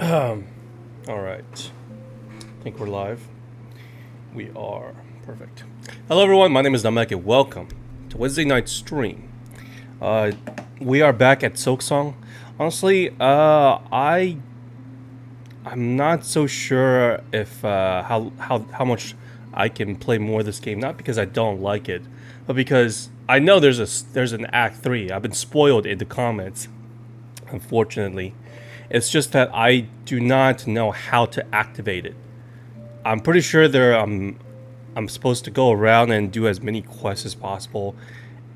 Alright. I think we're live. We are. Perfect. Hello everyone, my name is Namek and welcome to Wednesday night stream. We are back at SILKSONG. Honestly, I'm not so sure if how much I can play more of this game, not because I don't like it, but because I know there's an Act 3. I've been spoiled in the comments, unfortunately. It's just that I do not know how to activate it. I'm pretty sure I'm supposed to go around and do as many quests as possible,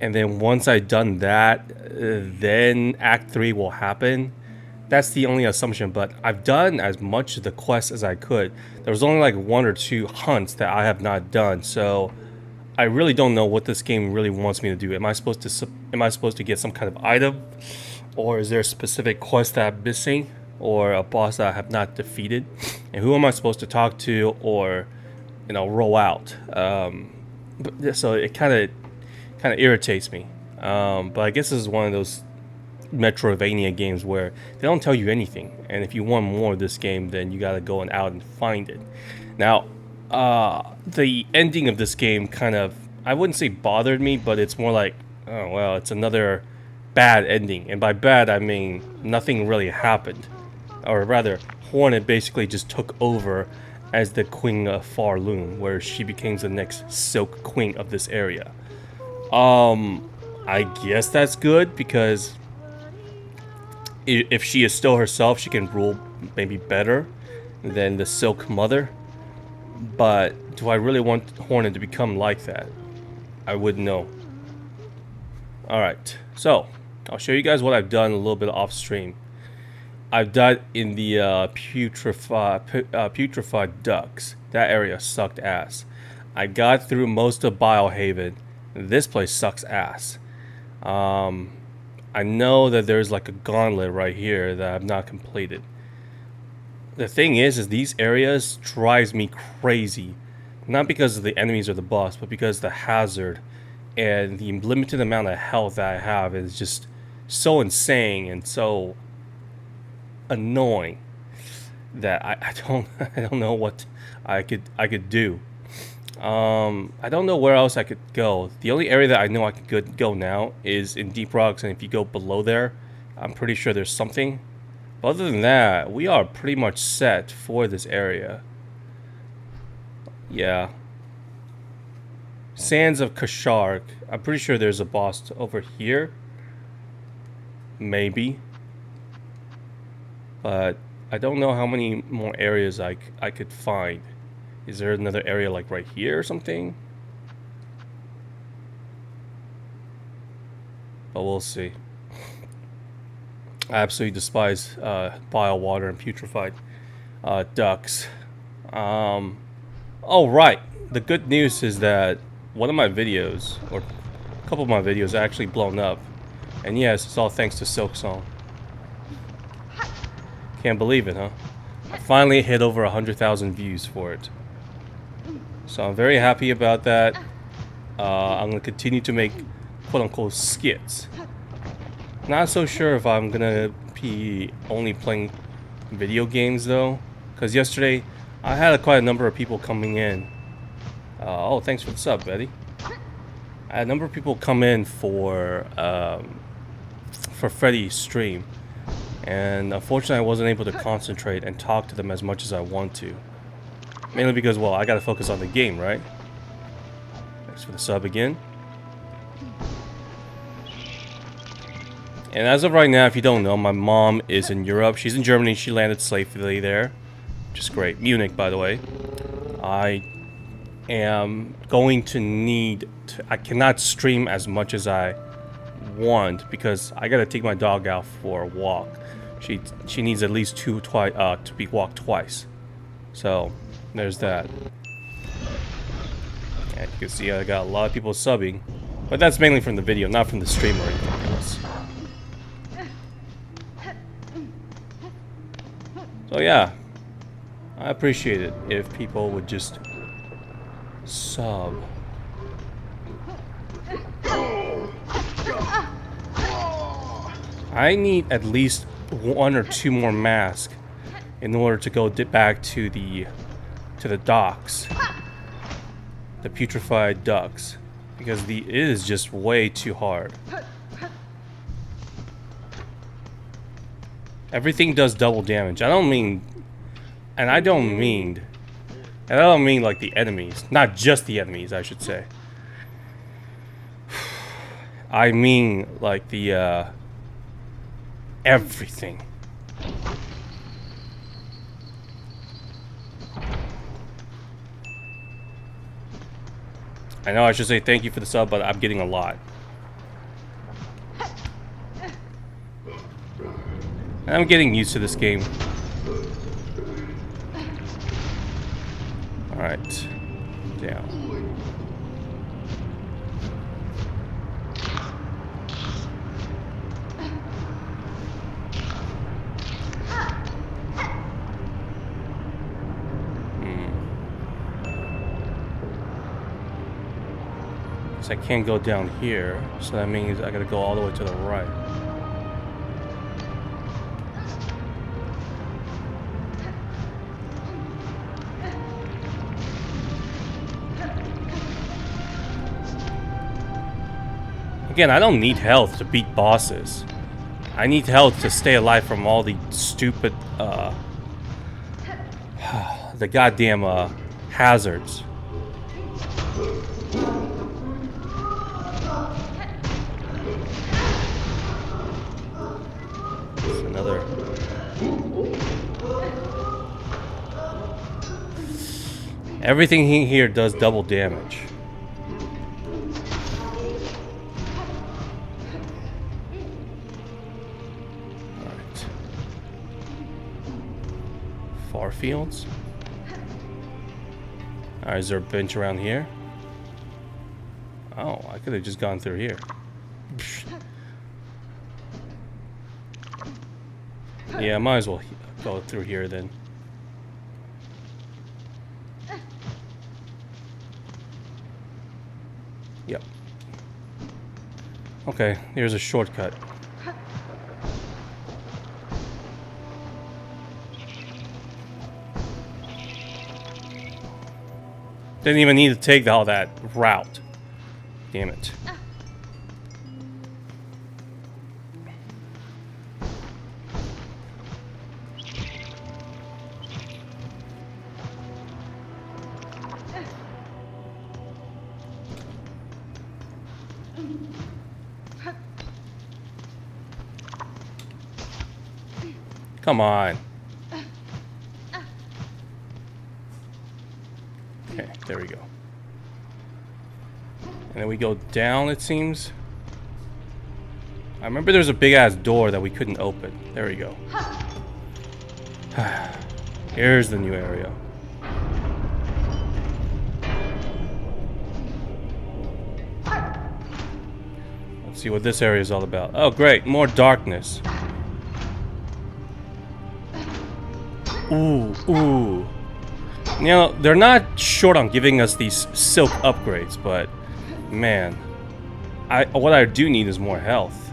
and then once I've done that, then Act 3 will happen. That's the only assumption, but I've done as much of the quests as I could. There was only like 1 or 2 hunts that I have not done, so I really don't know what this game really wants me to do. Am I supposed to get some kind of item? Or is there a specific quest that I'm missing, or a boss that I have not defeated? And who am I supposed to talk to, or roll out? So it kind of irritates me. But I guess this is one of those Metroidvania games where they don't tell you anything, and if you want more of this game, then you gotta go out and find it. Now, the ending of this game kind of, I wouldn't say bothered me, but it's more like, oh well, it's another bad ending, and by bad I mean nothing really happened, or rather Hornet basically just took over as the Queen of Farloom, where she becomes the next Silk Queen of this area. I guess that's good, because if she is still herself, she can rule maybe better than the Silk Mother. But do I really want Hornet to become like that? I wouldn't know. Alright, so I'll show you guys what I've done a little bit off stream. I've done in the putrefied ducks. That area sucked ass. I got through most of Biohaven. This place sucks ass. I know that there's like a gauntlet right here that I've not completed. The thing is these areas drives me crazy. Not because of the enemies or the boss, but because the hazard and the limited amount of health that I have is just so insane and so annoying that I don't know what I could do. I don't know where else I could go. The only area that I know I could go now is in Deep Rocks, and if you go below there, I'm pretty sure there's something. But other than that, we are pretty much set for this area. Yeah. Sands of Kashark. I'm pretty sure there's a boss over here. Maybe. But I don't know how many more areas I could find. Is there another area like right here or something? But we'll see. I absolutely despise bile water and putrefied ducks. Oh right, the good news is that one of my videos, or a couple of my videos, are actually blown up. And yes, it's all thanks to SILKSONG. Can't believe it, huh? I finally hit over 100,000 views for it. So I'm very happy about that. I'm going to continue to make quote-unquote skits. Not so sure if I'm going to be only playing video games though. Because yesterday, I had quite a number of people coming in. Oh, thanks for the sub, Betty. I had a number of people come in for Freddy's stream. And unfortunately, I wasn't able to concentrate and talk to them as much as I want to. Mainly because, well, I gotta focus on the game, right? Thanks for the sub again. And as of right now, if you don't know, my mom is in Europe. She's in Germany. She landed safely there, which is great. Munich, by the way. I am going to need to... I cannot stream as much as I want because I gotta take my dog out for a walk. She needs at least to be walked twice. So... there's that. And you can see I got a lot of people subbing. But that's mainly from the video, not from the stream or anything else. So yeah. I appreciate it if people would just sub. I need at least 1 or 2 more masks in order to go back to the docks, the putrefied ducks, because it is just way too hard. Everything does double damage. I don't mean like the enemies, not just the enemies, I should say. I mean like the everything. I know I should say thank you for the sub, but I'm getting a lot. And I'm getting used to this game. Alright. Down. So I can't go down here, so that means I gotta go all the way to the right. Again, I don't need health to beat bosses. I need health to stay alive from all the stupid, the goddamn, hazards. It's another... Everything here does double damage. Fields. Alright, is there a bench around here? Oh, I could have just gone through here. Yeah, might as well go through here then. Yep. Okay, here's a shortcut. Didn't even need to take all that route. Damn it. Come on. Okay, there we go. And then we go down, it seems. I remember there's a big ass door that we couldn't open. There we go. Here's the new area. Let's see what this area is all about. Oh great, more darkness. Ooh, ooh. You know, they're not short on giving us these silk upgrades, but man, what I do need is more health.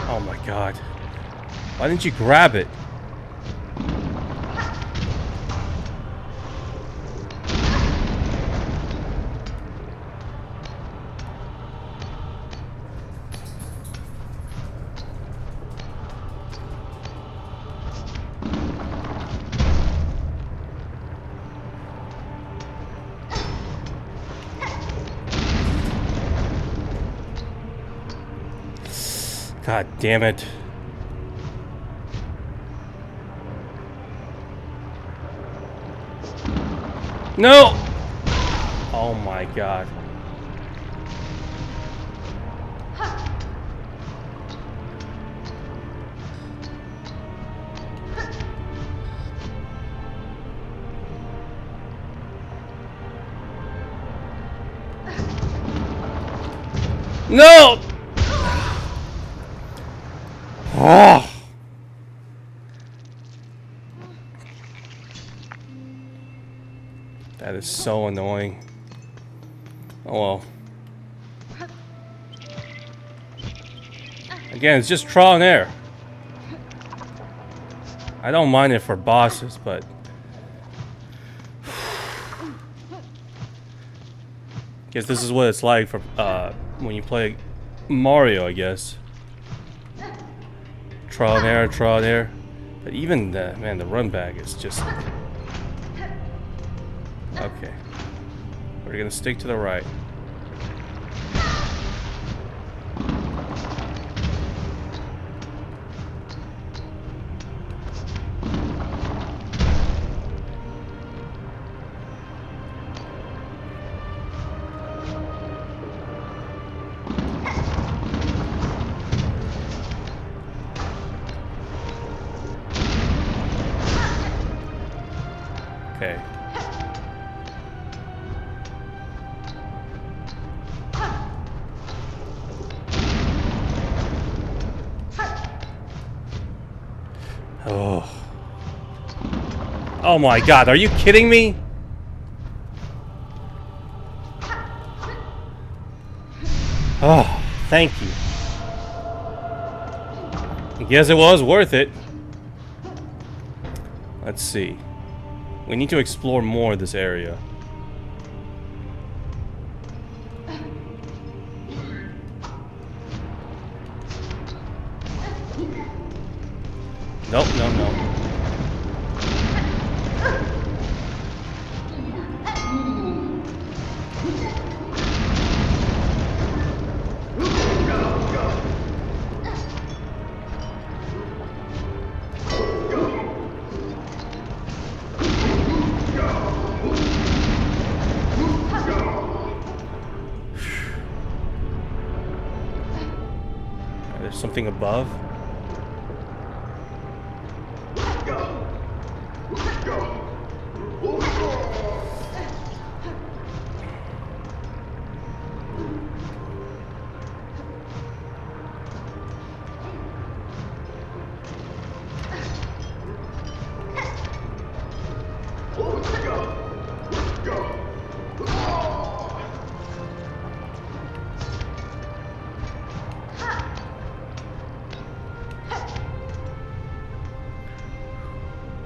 Oh my god. Why didn't you grab it? God damn it. No! Oh my god. No! Oh. That is so annoying. Oh well. Again, it's just trial and error. I don't mind it for bosses, but guess this is what it's like for when you play Mario, I guess. Trial and error, trial and error. But even the the run back is just okay. We're gonna stick to the right. Okay. Oh. Oh my god, are you kidding me? Oh, thank you. I guess it was worth it. Let's see. We need to explore more of this area. Nope, no, no. There's something above.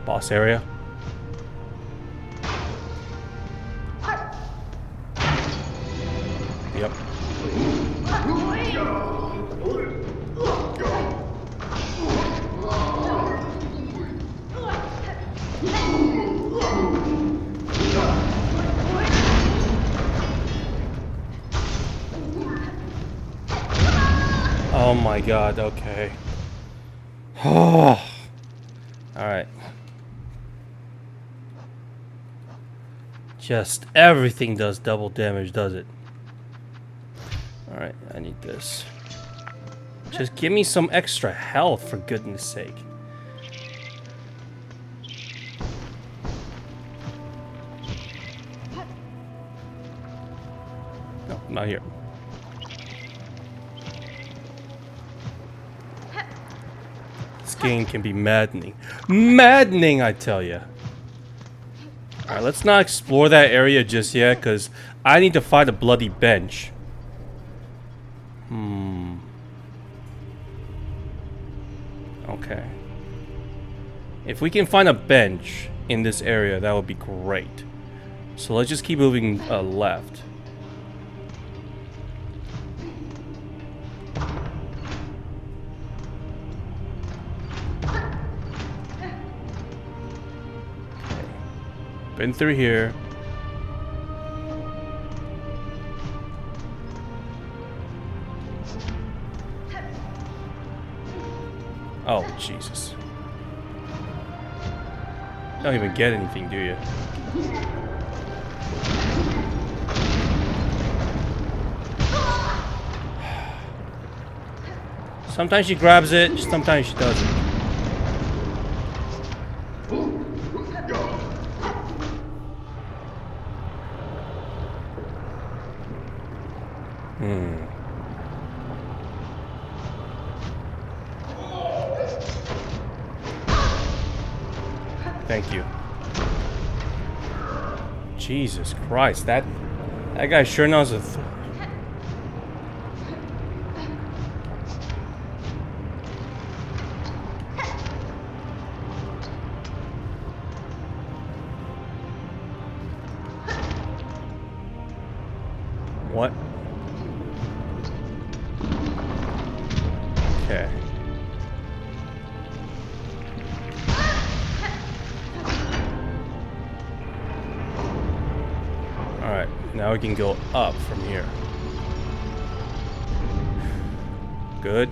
Boss area. Yep. Oh my god, okay. Oh. Alright. Just everything does double damage, does it? Alright, I need this. Just give me some extra health, for goodness sake. No, not here. This game can be maddening. Maddening, I tell you. Alright, let's not explore that area just yet, because I need to find a bloody bench. Okay. If we can find a bench in this area, that would be great. So let's just keep moving left. Been through here. Oh, Jesus. Don't even get anything, do you? Sometimes she grabs it, sometimes she doesn't. Thank you. Jesus Christ, that guy sure knows a what? Okay. Alright, now we can go up from here. Good.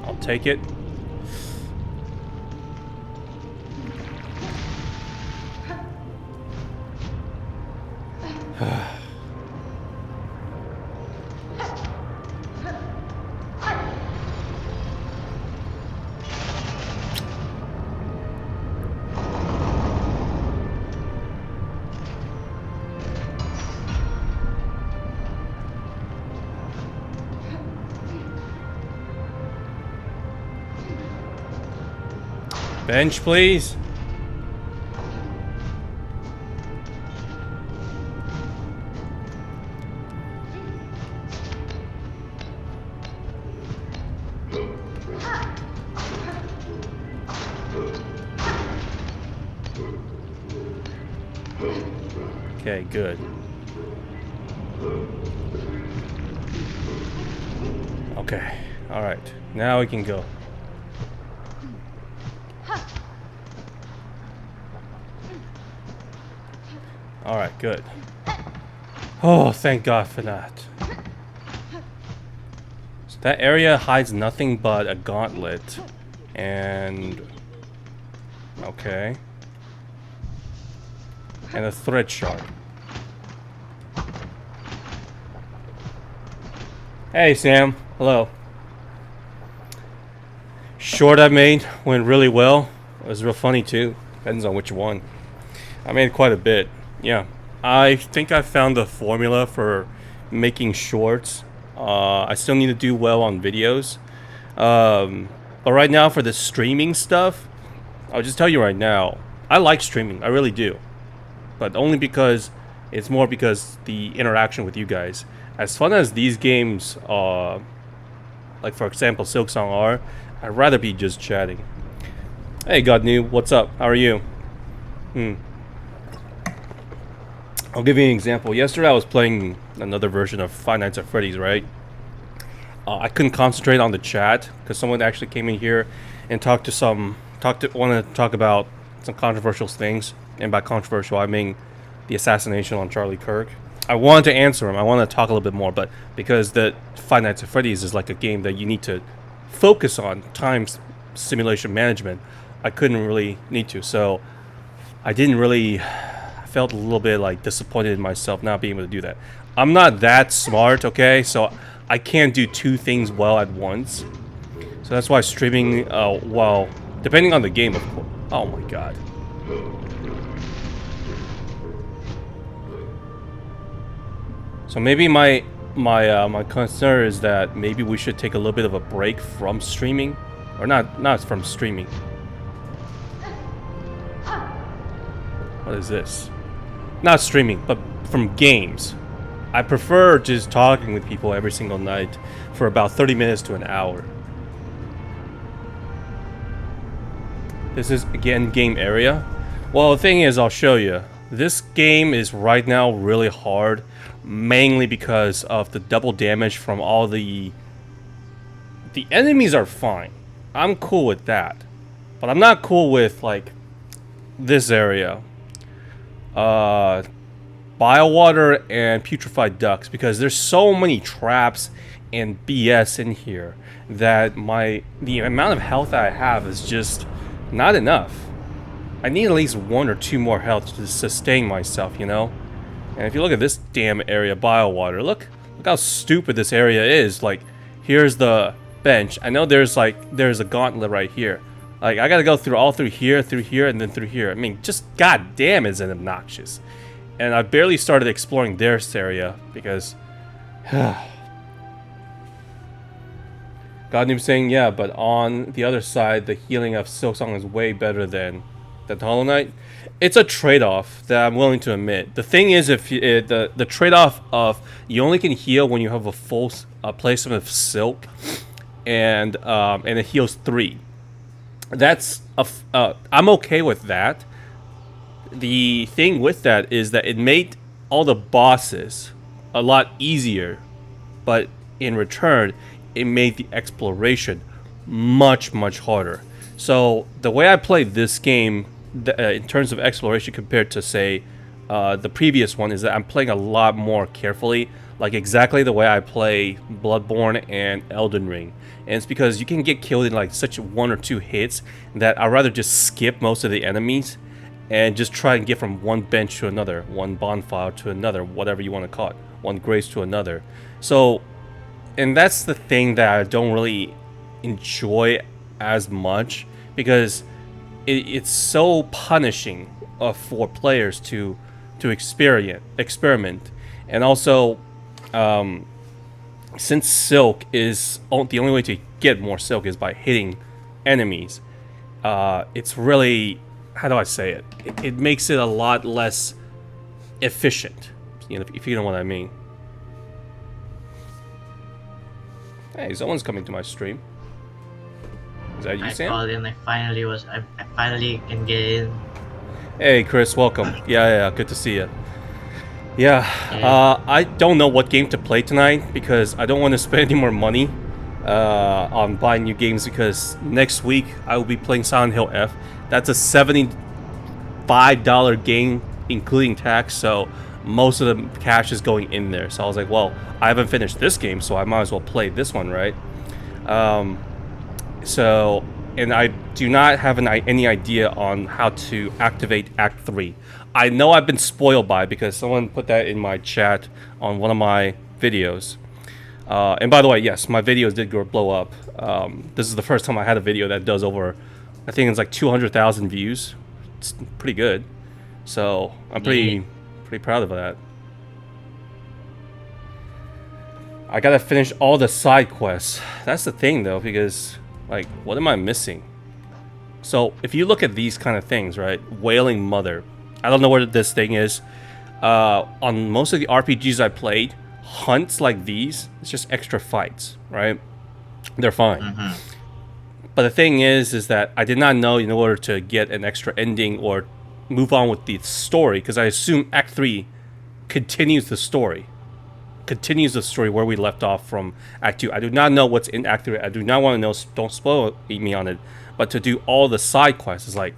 I'll take it. Bench, please. Okay, good. Okay, all right. Now we can go. All right, good. Oh, thank God for that. So that area hides nothing but a gauntlet. And... okay. And a thread shard. Hey, Sam. Hello. Short I made went really well. It was real funny, too. Depends on which one. I made quite a bit. Yeah, I think I found the formula for making shorts. I still need to do well on videos. But right now for the streaming stuff, I'll just tell you right now, I like streaming, I really do. But only because, it's more because the interaction with you guys. As fun as these games, like for example SILKSONG are, I'd rather be just chatting. Hey Godnew, what's up? How are you? I'll give you an example. Yesterday I was playing another version of Five Nights at Freddy's, right? I couldn't concentrate on the chat because someone actually came in here and wanted to talk about some controversial things. And by controversial, I mean the assassination on Charlie Kirk. I wanted to answer him. I wanted to talk a little bit more, but because the Five Nights at Freddy's is like a game that you need to focus on time simulation management, I couldn't really need to. So I didn't really... felt a little bit like disappointed in myself not being able to do that. I'm not that smart, okay? So I can't do two things well at once. So that's why streaming, well, depending on the game, of course. Oh my God. So maybe my concern is that maybe we should take a little bit of a break from streaming, or not from streaming. What is this? Not streaming, but from games. I prefer just talking with people every single night for about 30 minutes to an hour. This is, again, game area. Well, the thing is, I'll show you. This game is right now really hard, mainly because of the double damage from all the... The enemies are fine. I'm cool with that. But I'm not cool with, like, this area. Biowater and putrefied ducks, because there's so many traps and BS in here that the amount of health that I have is just not enough. I need at least 1 or 2 more health to sustain myself, you know? And if you look at this damn area, biowater, look how stupid this area is. Like, here's the bench. I know there's a gauntlet right here. Like, I gotta go through here, and then through here. I mean, just goddamn, is it obnoxious. And I barely started exploring this area because... Godnew saying, yeah, but on the other side, the healing of SILKSONG is way better than Hollow Knight. It's a trade-off that I'm willing to admit. The thing is, if the trade-off of you only can heal when you have a full placement of silk, and it heals 3. That's I'm okay with that. The thing with that is that it made all the bosses a lot easier, but in return, it made the exploration much harder. So the way I played this game, in terms of exploration compared to say the previous one, is that I'm playing a lot more carefully, like exactly the way I play Bloodborne and Elden Ring. And it's because you can get killed in like such 1 or 2 hits that I'd rather just skip most of the enemies and just try and get from one bench to another, one bonfire to another, whatever you want to call it, one grace to another. So, and that's the thing that I don't really enjoy as much, because it's so punishing for players to experiment, and also since silk is the only way to get more silk is by hitting enemies. It's really, how do I say it? It makes it a lot less efficient, you know, if you know what I mean. Hey, someone's coming to my stream. Is that you, Sam? I called in. I finally can get in. Hey, Chris, welcome. Yeah, good to see you. Yeah, I don't know what game to play tonight because I don't want to spend any more money on buying new games, because next week I will be playing Silent Hill F. That's a $75 game, including tax, so most of the cash is going in there. So I was like, well, I haven't finished this game, so I might as well play this one, right? So, and I do not have any idea on how to activate Act 3. I know I've been spoiled by it because someone put that in my chat on one of my videos. And by the way, yes, my videos did blow up. This is the first time I had a video that does over, I think it's like 200,000 views. It's pretty good. So I'm pretty proud of that. I gotta finish all the side quests. That's the thing though, because like, what am I missing? So if you look at these kind of things, right? Wailing Mother. I don't know what this thing is. On most of the RPGs I played, hunts like these, it's just extra fights, right? They're fine. But the thing is that I did not know in order to get an extra ending or move on with the story, because I assume Act 3 continues the story. Continues the story where we left off from Act 2. I do not know what's in Act 3. I do not want to know. Don't spoil me on it. But to do all the side quests is like,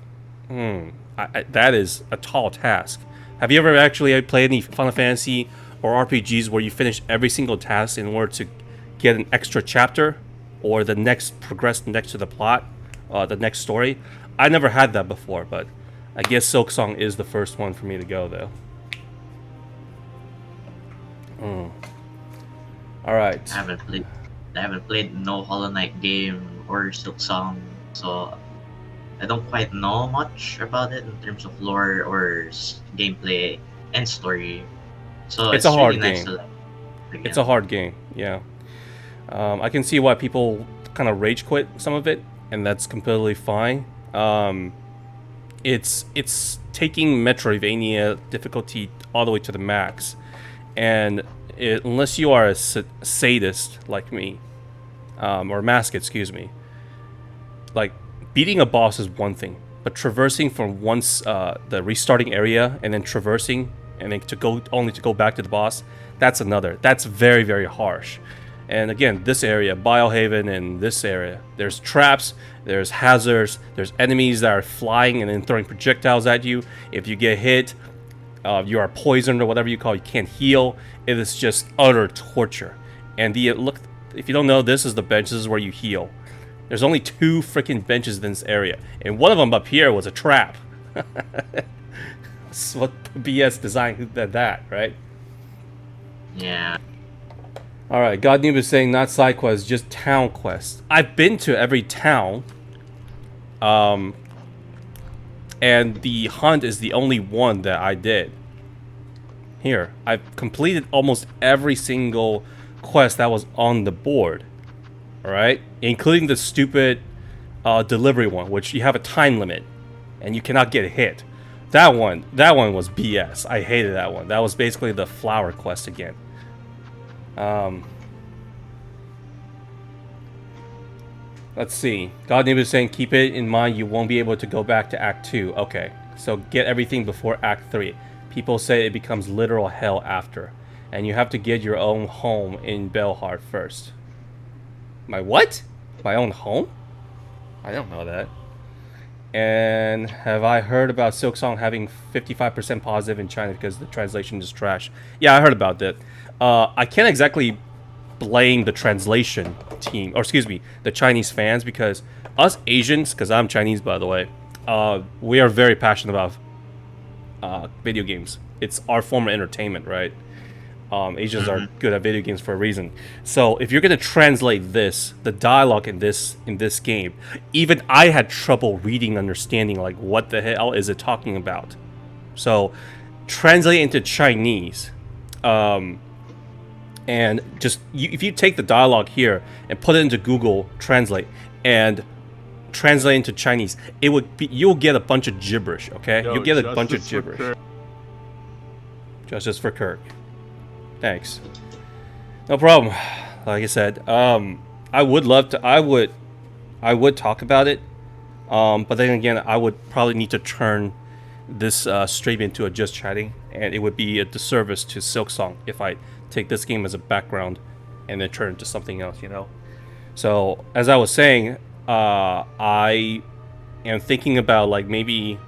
that is a tall task. Have you ever actually played any Final Fantasy or RPGs where you finish every single task in order to get an extra chapter or the next progress next to the plot, the next story? I never had that before, but I guess SILKSONG is the first one for me to go though. All right. I haven't played no Hollow Knight game or SILKSONG, so I don't quite know much about it in terms of lore or gameplay and story. So it's a hard really game. Nice to it's a hard game, yeah. I can see why people kind of rage quit some of it, and that's completely fine. It's taking Metroidvania difficulty all the way to the max, and unless you are a sadist like me, or mask, excuse me, like beating a boss is one thing, but traversing from the restarting area and then traversing and then to go back to the boss, that's another. That's very, very harsh. And again, this area, Biohaven, and this area, there's traps, there's hazards, there's enemies that are flying and then throwing projectiles at you. If you get hit, you are poisoned or whatever you call it, you can't heal. It is just utter torture. And look, if you don't know, this is the bench. This is where you heal. There's only 2 freaking benches in this area, and one of them up here was a trap. What BS design did that, right? Yeah. All right, God Noob is saying not side quests, just town quests. I've been to every town, and the hunt is the only one that I did. Here, I've completed almost every single quest that was on the board. All right, including the stupid delivery one, which you have a time limit, and you cannot get hit. That one was BS. I hated that one. That was basically the flower quest again. Let's see. God Neighbor is saying, keep it in mind you won't be able to go back to Act 2. Okay, so get everything before Act 3. People say it becomes literal hell after. And you have to get your own home in Belhard first. My what? My own home? I don't know that. And have I heard about SILKSONG having 55% positive in China because the translation is trash? Yeah, I heard about that. I can't exactly blame the translation team, or excuse me, the Chinese fans, because us Asians, because I'm Chinese by the way, we are very passionate about video games. It's our form of entertainment, right? Asians are good at video games for a reason. So if you're gonna translate this, the dialogue in this game, even I had trouble reading, understanding like what the hell is it talking about. So translate into Chinese, and just if you take the dialogue here and put it into Google Translate and translate into Chinese, it would be, you'll get a bunch of gibberish. Okay, you'll get a bunch of gibberish. Justice for Kirk. Thanks. No problem. Like I said, I would love to. I would talk about it, but then again, I would probably need to turn this stream into a just chatting, and it would be a disservice to SILKSONG if I take this game as a background and then turn it to something else, you know. So as I was saying, I am thinking about like maybe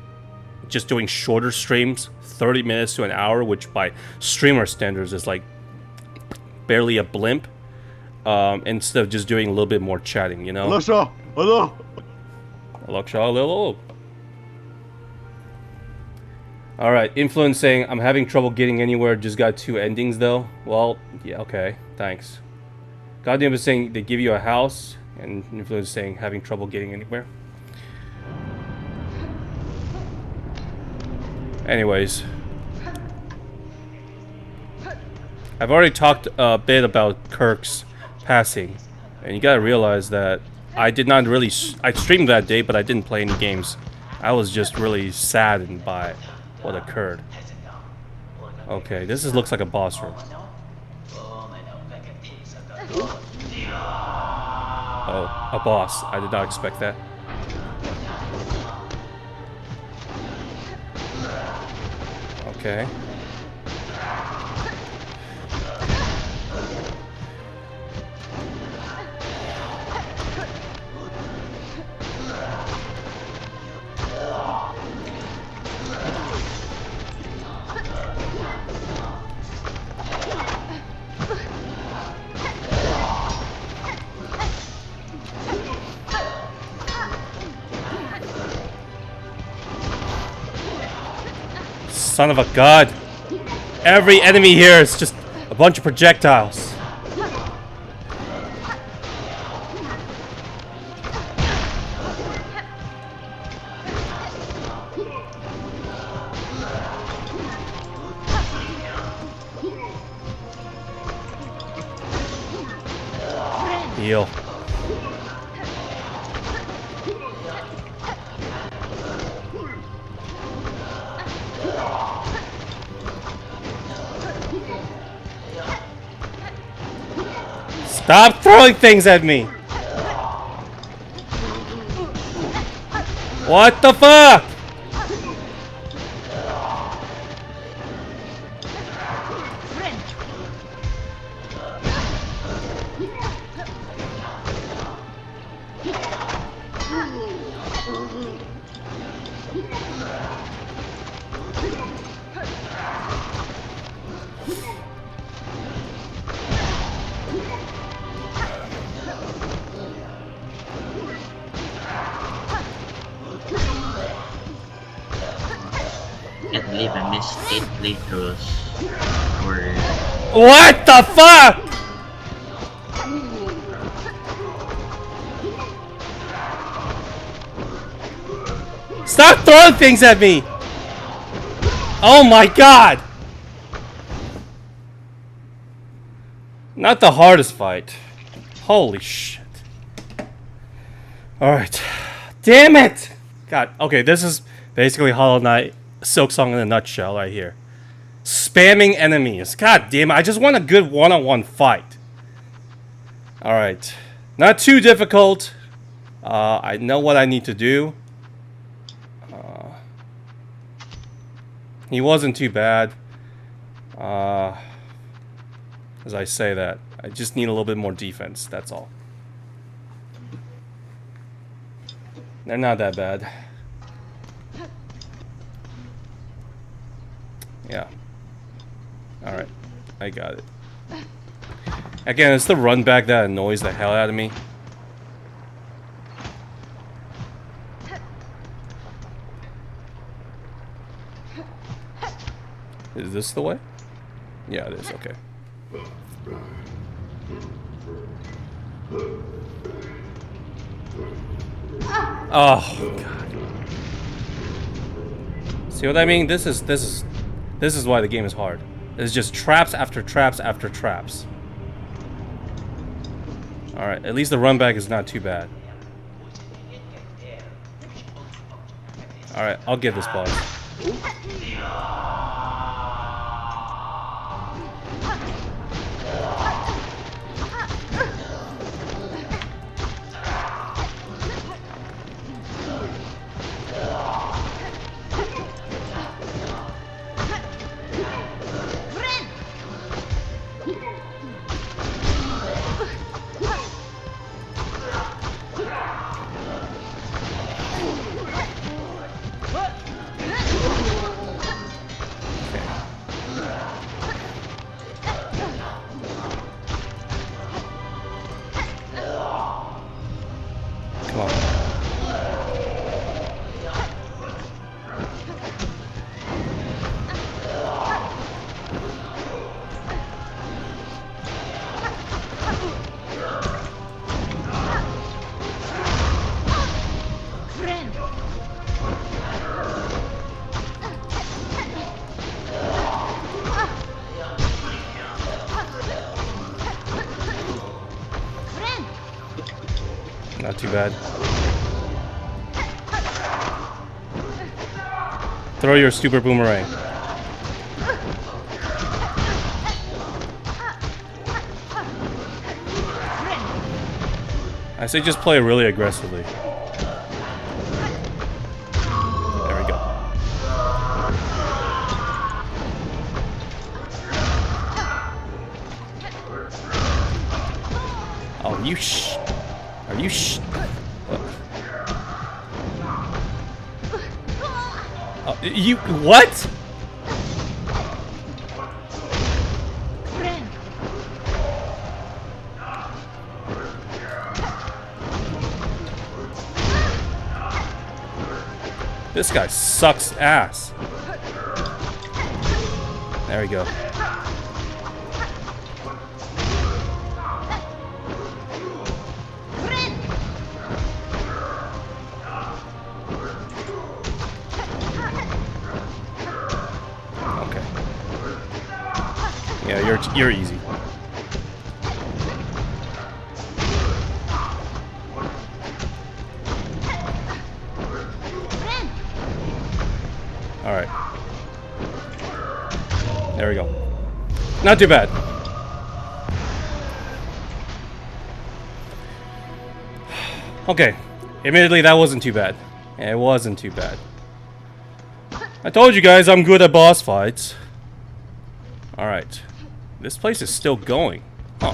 just doing shorter streams, 30 minutes to an hour, which by streamer standards is like barely a blimp, instead of just doing a little bit more chatting, you know. Alexa, hello. Alexa, hello. All right, Influence saying, I'm having trouble getting anywhere, just got 2 endings though. Well, yeah, okay, thanks. Goddamn is saying they give you a house, and Influence saying having trouble getting anywhere. Anyways, I've already talked a bit about Kirk's passing, and you gotta realize that I did not really, I streamed that day, but I didn't play any games. I was just really saddened by what occurred. Okay, this looks like a boss room. Oh, a boss. I did not expect that. Okay. Son of a god. Every enemy here is just a bunch of projectiles. Heal. Stop throwing things at me! What the fuck? Can't believe I missed 8 playthroughs. Or What the fuck? Stop throwing things at me! Oh my god! Not the hardest fight. Holy shit. Alright. Damn it! God, okay, this is basically Hollow Knight Silksong in a nutshell right here. Spamming enemies. God damn it, I just want a good one-on-one fight. Alright. Not too difficult. I know what I need to do. He wasn't too bad. As I say that, I just need a little bit more defense, that's all. They're not that bad. Yeah. Alright, I got it. Again, it's the run back that annoys the hell out of me. Is this the way? Yeah, it is, okay. Oh god. See what I mean? This is why the game is hard. It's just traps after traps after traps. Alright, at least the run back is not too bad. Alright, I'll get this boss. Come on. Not too bad. Throw your stupid boomerang. I say just play really aggressively. There we go. Oh, you Are you Oh, you what? This guy sucks ass. There we go. Yeah, you're easy. All right. There we go. Not too bad. Okay. Admittedly, that wasn't too bad. It wasn't too bad. I told you guys I'm good at boss fights. All right. This place is still going. Huh.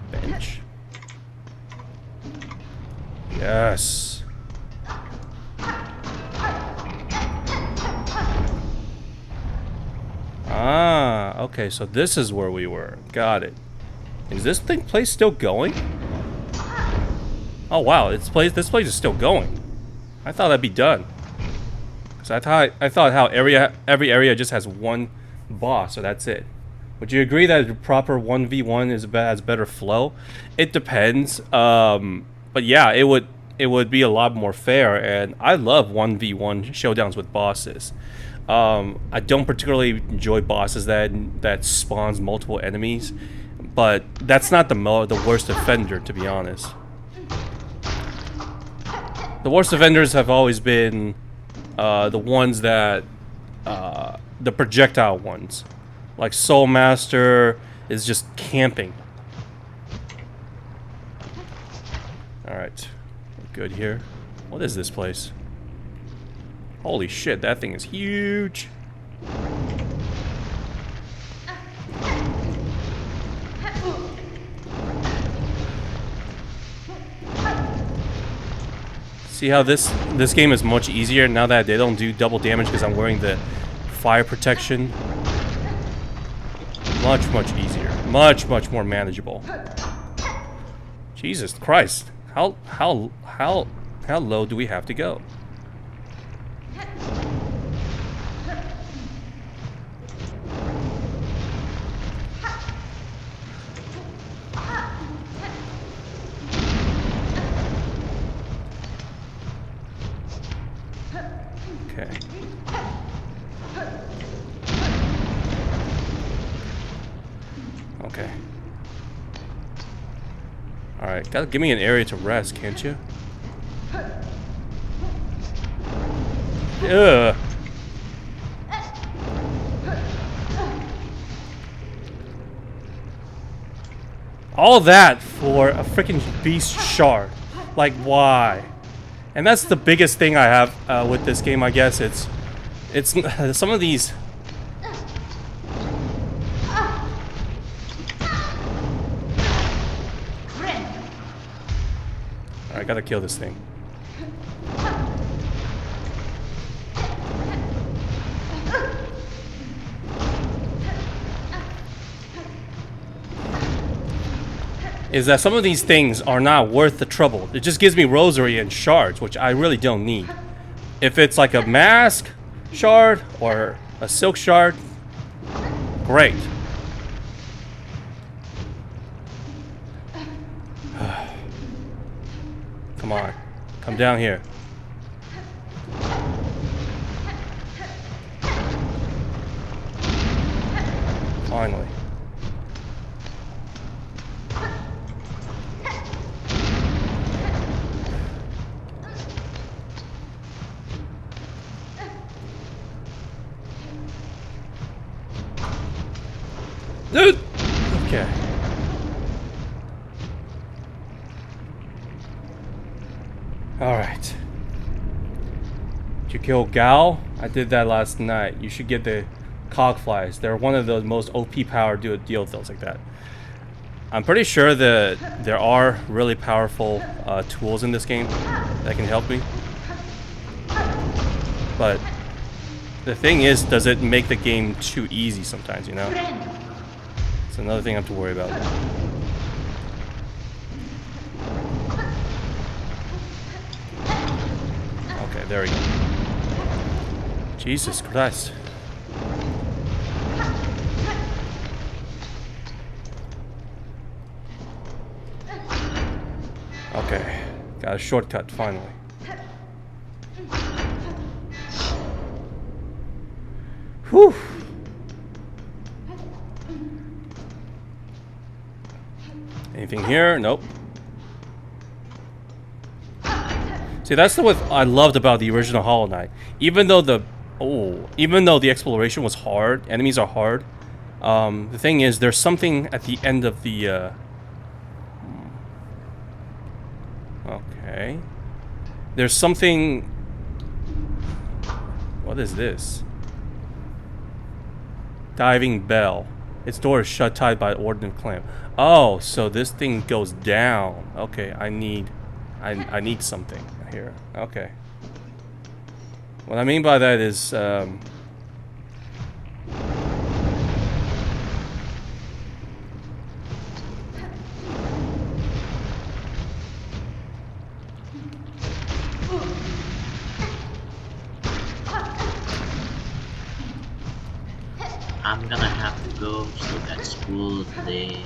Bench. Yes. Ah, okay, so this is where we were. Got it. Is this place still going? Oh wow, this place is still going. I thought that'd be done. So I thought how every area just has one boss, so that's it. Would you agree that a proper 1v1 has better flow? It depends. But yeah, it would be a lot more fair, and I love 1v1 showdowns with bosses. I don't particularly enjoy bosses that spawns multiple enemies, but that's not the worst offender, to be honest. The worst offenders have always been the ones that the projectile ones, like Soul Master is just camping. All right, we're good here. What is this place? Holy shit, that thing is huge. See how this game is much easier now that they don't do double damage because I'm wearing the fire protection. Much easier. Much more manageable. Jesus Christ. How low do we have to go? Okay. Okay. Alright, gotta give me an area to rest, can't you? Ugh. All that for a freaking beast shard. Like, why? And that's the biggest thing I have with this game, I guess. It's some of these. I gotta kill this thing. Is that some of these things are not worth the trouble. It just gives me rosary and shards, which I really don't need. If it's like a mask shard or a silk shard, great. Come on, come down here. Finally. Dude! Okay. Alright. Did you kill Gal? I did that last night. You should get the cogflies. They're one of the most OP power deal with those like that. I'm pretty sure that there are really powerful tools in this game that can help me. But the thing is, does it make the game too easy sometimes, you know? It's another thing I have to worry about. Okay, there we go. Jesus Christ. Okay, got a shortcut finally. Whew. Anything here? Nope. See, that's what I loved about the original Hollow Knight. Even though the exploration was hard, enemies are hard. The thing is, there's something at the end of the. Okay. There's something. What is this? Diving bell. Its door is shut tight by ordnance clamp. Oh, so this thing goes down. Okay, I need something here. Okay. What I mean by that is, I'm gonna have to go to school today.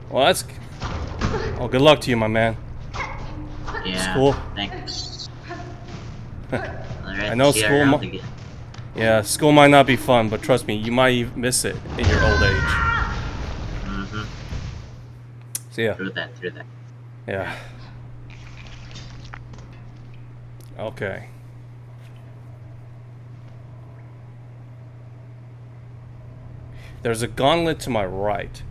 well, that's. Oh, good luck to you, my man. Yeah. School. Thanks. I know school. Yeah, school might not be fun, but trust me, you might miss it in your old age. Mm-hmm. See ya. Through that. Yeah. Okay. There's a gauntlet to my right.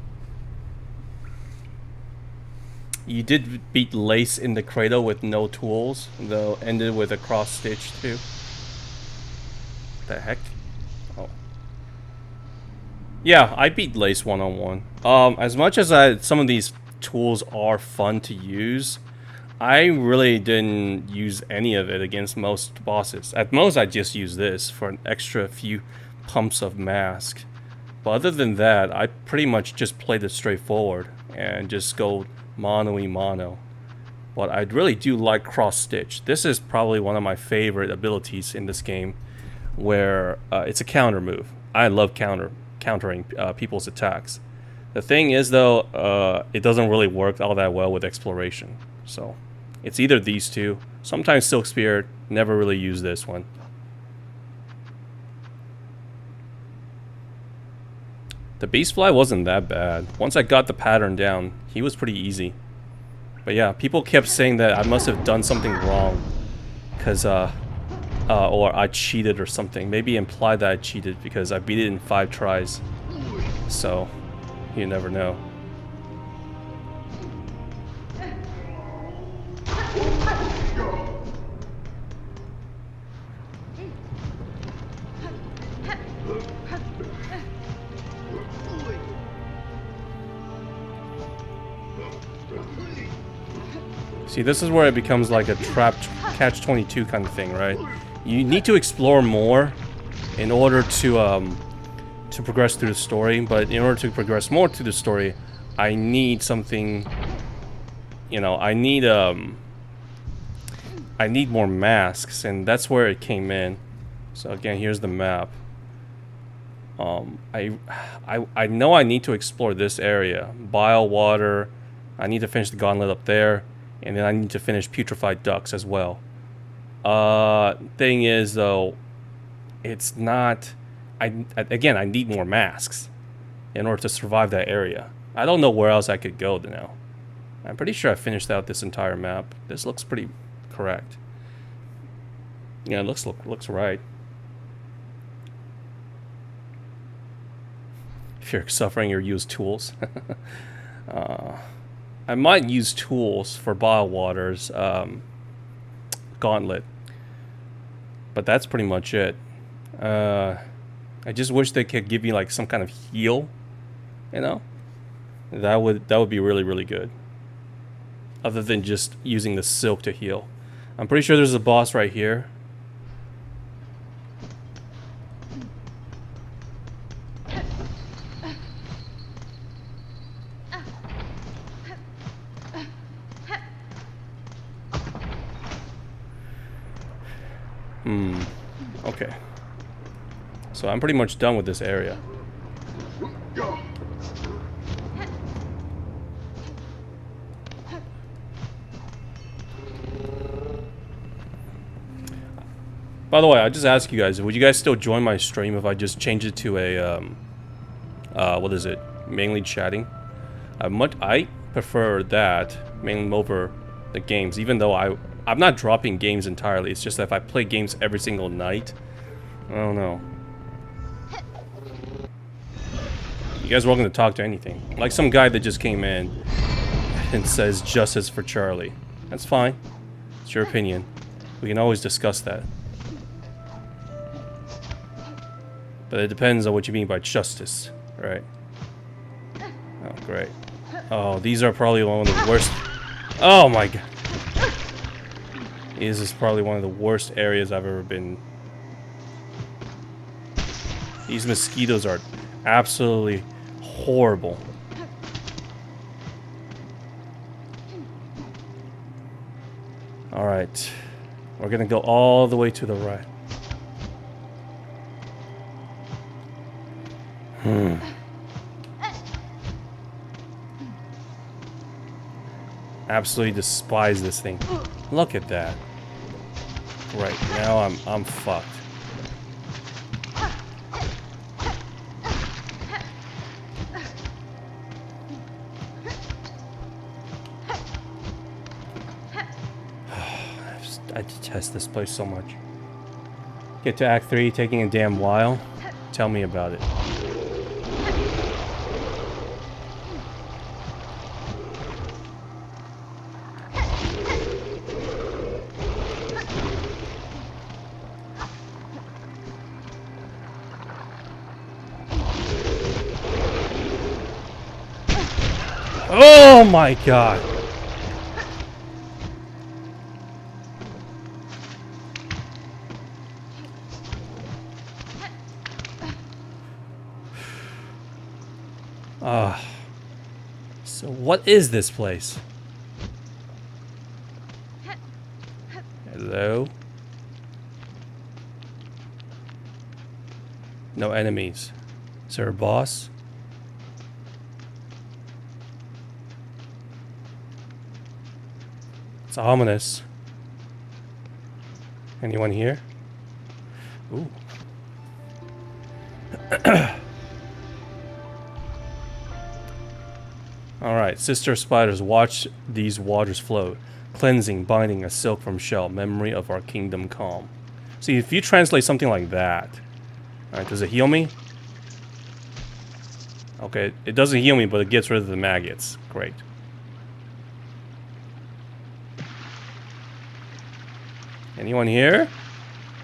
You did beat Lace in the cradle with no tools, though ended with a cross stitch too. The heck? Oh. Yeah, I beat Lace one-on-one. As much as some of these tools are fun to use, I really didn't use any of it against most bosses. At most, I just use this for an extra few pumps of mask. But other than that, I pretty much just played it straightforward and just go mono-y-mono. But I really do like cross-stitch. This is probably one of my favorite abilities in this game, where it's a counter move. I love countering people's attacks. The thing is, though, it doesn't really work all that well with exploration. So it's either these two. Sometimes Silk Spirit, never really use this one. The Beastfly wasn't that bad. Once I got the pattern down, he was pretty easy. But yeah, people kept saying that I must have done something wrong. Because, or I cheated or something. Maybe implied that I cheated because I beat it in 5 tries. So, you never know. See, this is where it becomes like a trapped catch-22 kind of thing, right? You need to explore more in order to progress through the story, but in order to progress more through the story, I need something, you know, I need more masks, and that's where it came in. So again, here's the map. I know I need to explore this area. Bile water, I need to finish the gauntlet up there. And then I need to finish Putrefied Ducks as well. Thing is, though, it's not... Again, I need more masks in order to survive that area. I don't know where else I could go now. I'm pretty sure I finished out this entire map. This looks pretty correct. Yeah, it looks right. If you're suffering, you use tools. I might use tools for Bile Water's gauntlet, but that's pretty much it. I just wish they could give me like some kind of heal, you know? That would be really, really good. Other than just using the silk to heal. I'm pretty sure there's a boss right here. Okay. So I'm pretty much done with this area. By the way, I just ask you guys, would you guys still join my stream if I just change it to a, what is it? Mainly chatting? I prefer that mainly over the games, even though I'm not dropping games entirely. It's just that if I play games every single night, I don't know. You guys are welcome to talk to anything. Like some guy that just came in and says justice for Charlie. That's fine. It's your opinion. We can always discuss that. But it depends on what you mean by justice, right? Oh, great. Oh, these are probably one of the worst... Oh my god. This is probably one of the worst areas I've ever been. These mosquitoes are absolutely horrible. Alright. We're gonna go all the way to the right. Absolutely despise this thing. Look at that. Right, now I'm fucked. I detest this place so much. Get to Act 3, taking a damn while. Tell me about it. Oh my god! So what is this place? Hello? No enemies. Is there a boss? It's ominous. Anyone here? Ooh. Alright, sister spiders, watch these waters flow. Cleansing, binding a silk from shell, memory of our kingdom calm. See, if you translate something like that... Alright, does it heal me? Okay, it doesn't heal me, but it gets rid of the maggots. Great. Anyone here?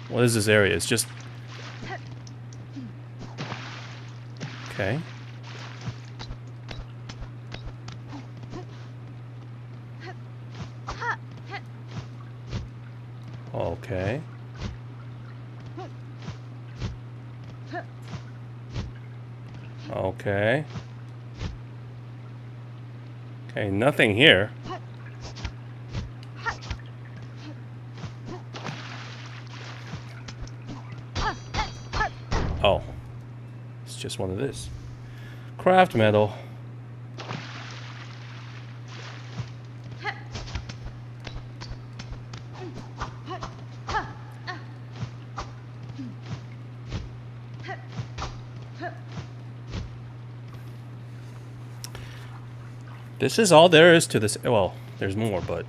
What is this area? It's just... Okay. Okay. Okay. Okay, nothing here. Oh. It's just one of this. Craft metal. This is all there is to this. Well, there's more, but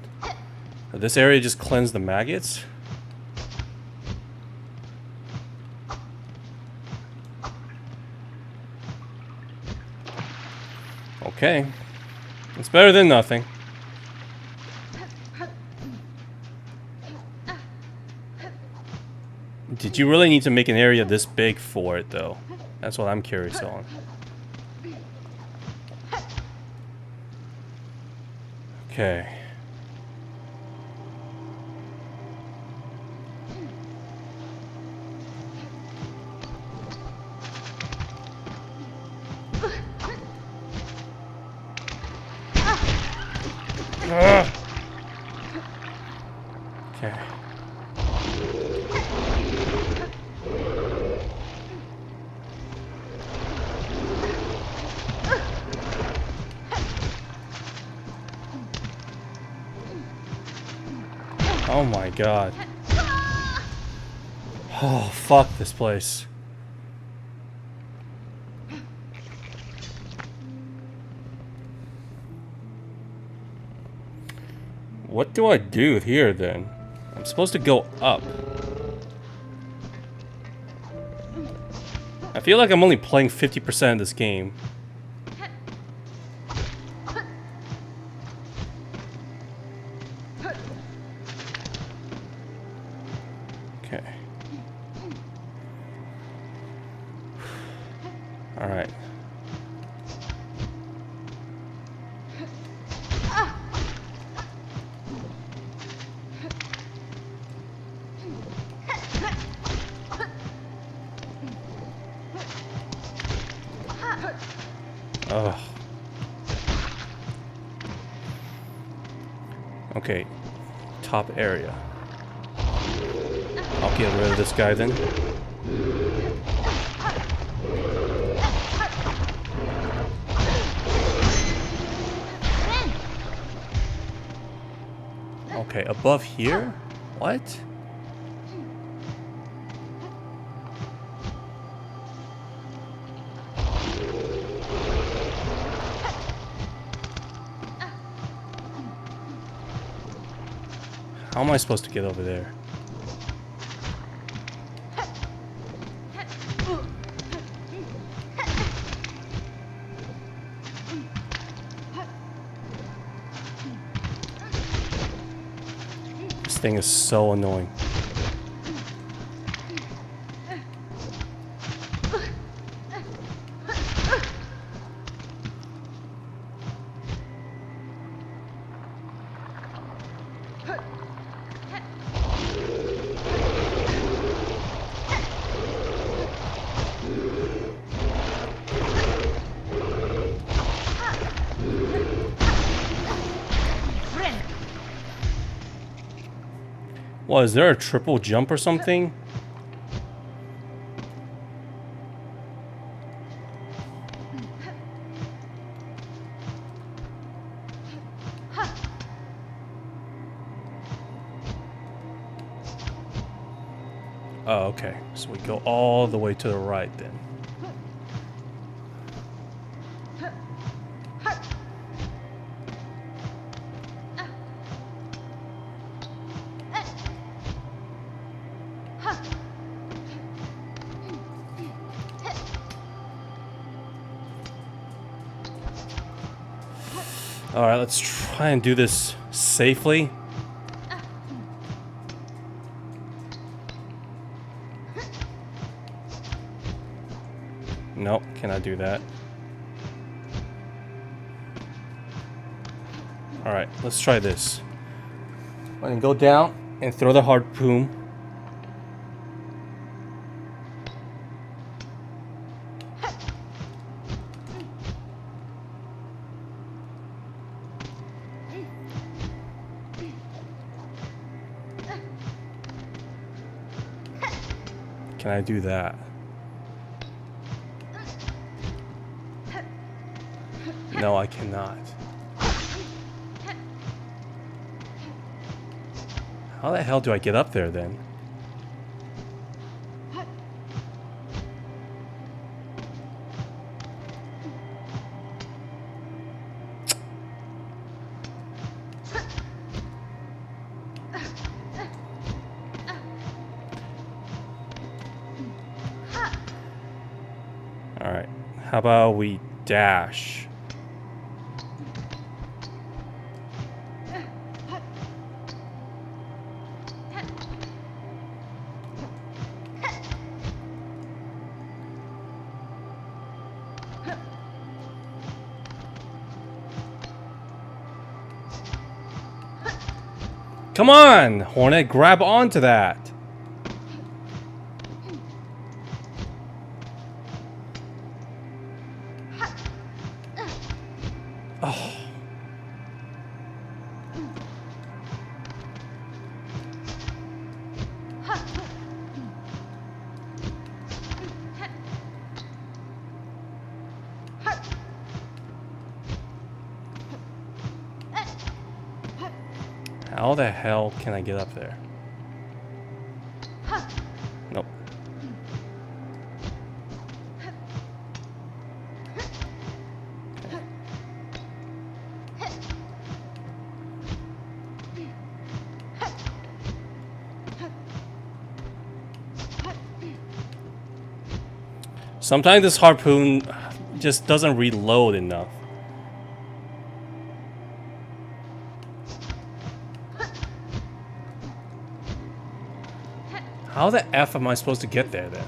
this area just cleansed the maggots. Okay. It's better than nothing. Did you really need to make an area this big for it, though? That's what I'm curious on. Okay. Okay. Oh my god. Oh, fuck this place. What do I do here then? I'm supposed to go up. I feel like I'm only playing 50% of this game. Okay. Alright. Ugh. Okay. Top area. I'll get rid of this guy then. Okay, above here? What? How am I supposed to get over there? This thing is so annoying. What, is there a triple jump or something? Oh, okay. So we go all the way to the right then. Alright, let's try and do this safely. Nope, cannot do that. Alright, let's try this. I'm gonna go down and throw the harpoon. Can I do that? No, I cannot. How the hell do I get up there then? Alright, how about we dash? Come on, Hornet, grab onto that. Oh. How the hell can I get up there? Nope. Sometimes this harpoon just doesn't reload enough. How the F am I supposed to get there then?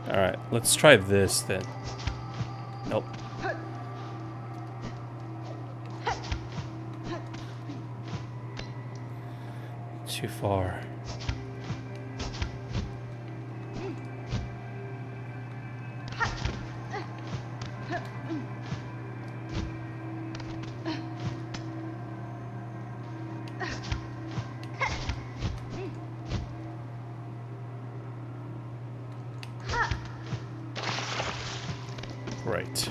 Alright, let's try this then. Nope. Too far. Right. it.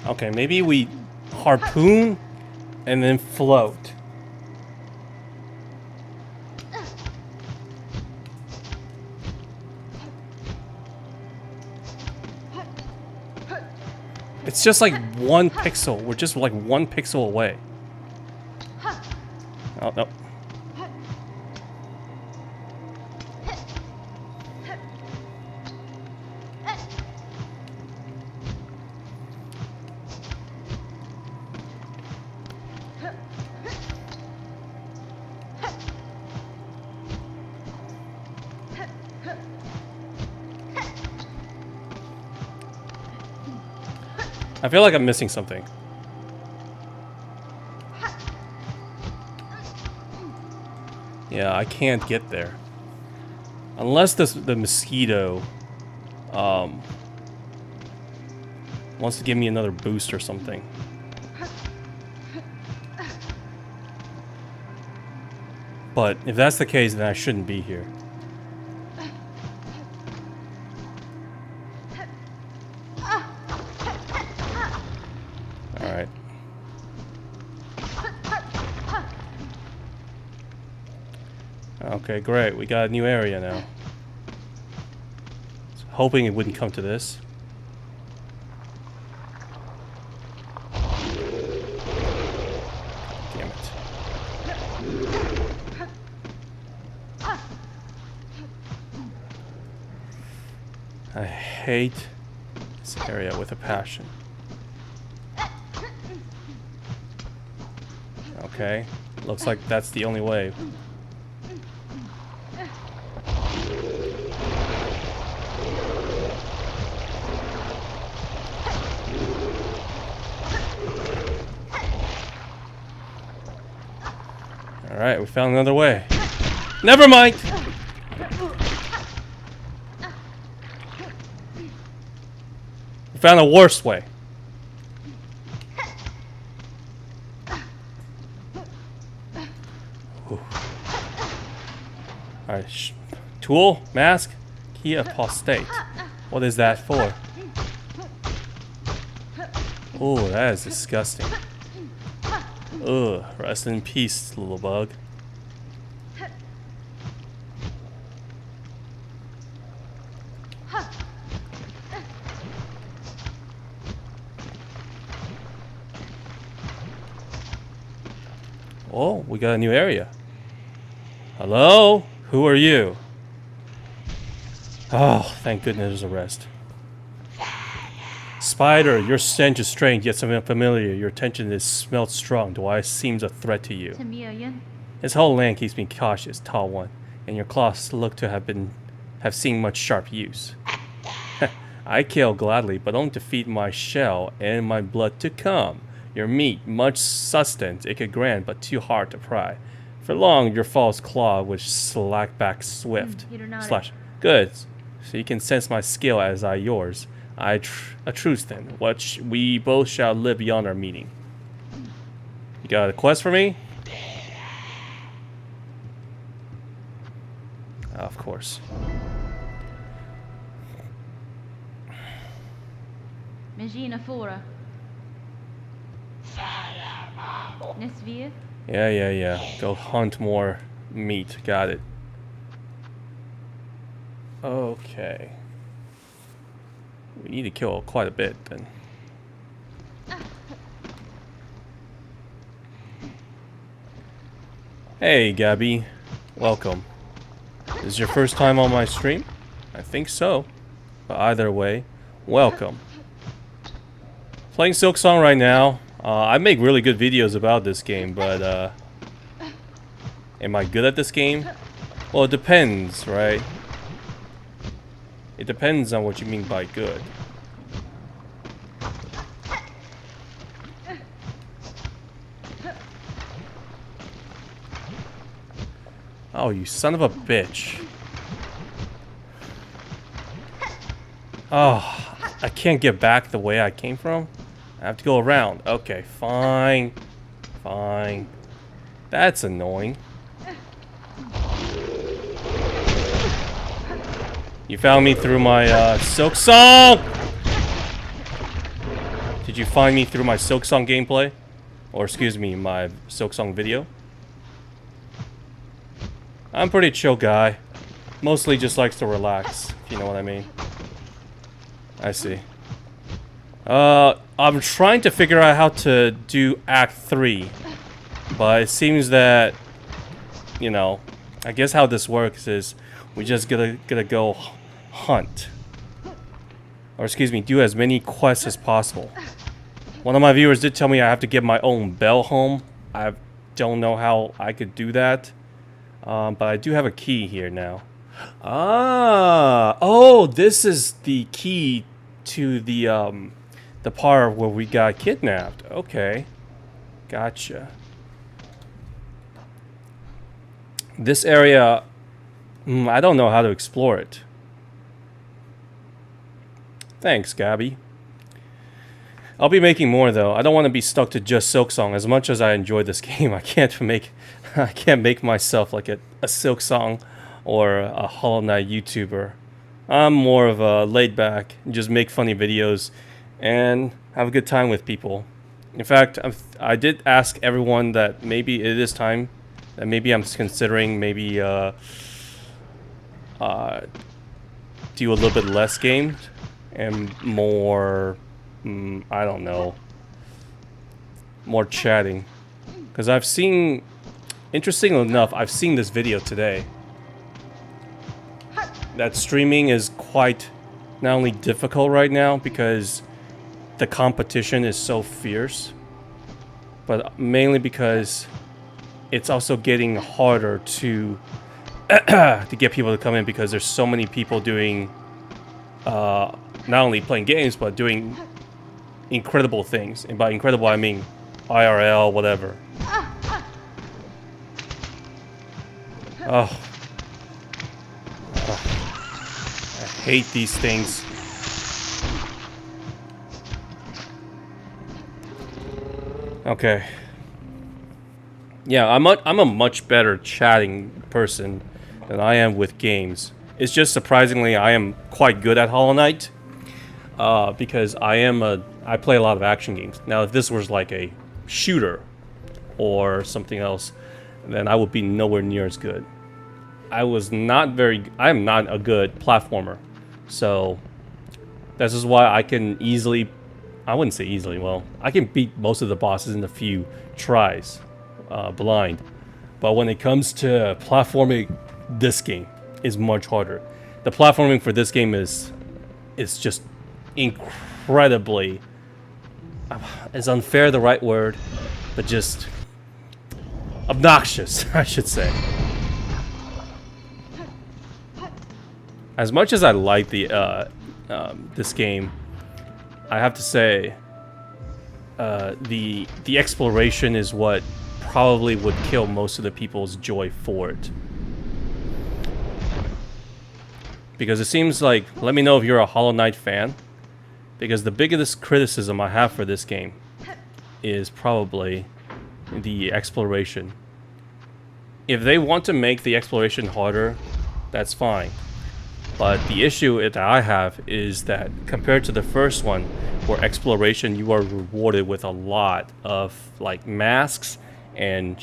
Okay, maybe we harpoon and then float. It's just like 1 pixel. We're just like 1 pixel away. Oh, no. I feel like I'm missing something. Yeah, I can't get there. Unless the mosquito wants to give me another boost or something. But if that's the case, then I shouldn't be here. Alright. Okay, great. We got a new area now. Hoping it wouldn't come to this. Damn it. I hate this area with a passion. Okay, looks like that's the only way. Alright, we found another way. Never mind! We found a worse way. Alright, tool, mask, key apostate. What is that for? Oh, that is disgusting. Ugh, rest in peace, little bug. Oh, we got a new area. Hello? Who are you? Oh, thank goodness there's a rest. Spider, your stench is strange yet something familiar. Your attention is smelled strong. Do I seem a threat to you? This whole land keeps me cautious, tall one, and your claws look to have seen much sharp use. I kill gladly, but only to feed my shell and my blood to come. Your meat, much sustenance it could grant, but too hard to pry. For long, your false claw would slack back swift. Slash. Good. So you can sense my skill as I yours. A truce then. We both shall live beyond our meeting. You got a quest for me? Of course. Yeah. Go hunt more meat. Got it. Okay. We need to kill quite a bit then. Hey, Gabby. Welcome. This is your first time on my stream? I think so. But either way, welcome. Playing SILKSONG right now. I make really good videos about this game, but am I good at this game? Well, it depends, right? It depends on what you mean by good. Oh, you son of a bitch. Oh, I can't get back the way I came from. I have to go around. Okay, fine. Fine. That's annoying. You found me through my SILKSONG! Did you find me through my SILKSONG gameplay? Or excuse me, my SILKSONG video? I'm a pretty chill guy. Mostly just likes to relax, if you know what I mean. I see. I'm trying to figure out how to do Act 3. But it seems that, you know, I guess how this works is we just gotta go hunt. Or excuse me, do as many quests as possible. One of my viewers did tell me I have to get my own bell home. I don't know how I could do that. But I do have a key here now. Ah! Oh, this is the key to the part where we got kidnapped. Okay. Gotcha. This area, I don't know how to explore it. Thanks, Gabby. I'll be making more though. I don't want to be stuck to just SILKSONG. As much as I enjoy this game, I can't make myself like a SILKSONG or a Hollow Knight YouTuber. I'm more of a laid back, just make funny videos and have a good time with people. In fact, I did ask everyone that maybe it is time that maybe I'm considering maybe do a little bit less games and more I don't know, more chatting, because I've seen, interestingly enough, I've seen this video today that streaming is quite not only difficult right now because the competition is so fierce, but mainly because it's also getting harder to to get people to come in because there's so many people doing not only playing games but doing incredible things. And by incredible I mean IRL, whatever. Oh. I hate these things. Okay. Yeah, I'm a much better chatting person than I am with games. It's just surprisingly I am quite good at Hollow Knight. Because I play a lot of action games. Now, if this was like a shooter or something else, then I would be nowhere near as good. I am not a good platformer. So, this is why I can easily, I wouldn't say easily, well, I can beat most of the bosses in a few tries, blind. But when it comes to platforming, this game is much harder. The platforming for this game is just incredibly, is unfair the right word, but just obnoxious, I should say. As much as I like the this game, I have to say the exploration is what probably would kill most of the people's joy for it. Because it seems like, let me know if you're a Hollow Knight fan, because the biggest criticism I have for this game is probably the exploration. If they want to make the exploration harder, that's fine. But the issue that I have is that compared to the first one, where exploration you are rewarded with a lot of like masks and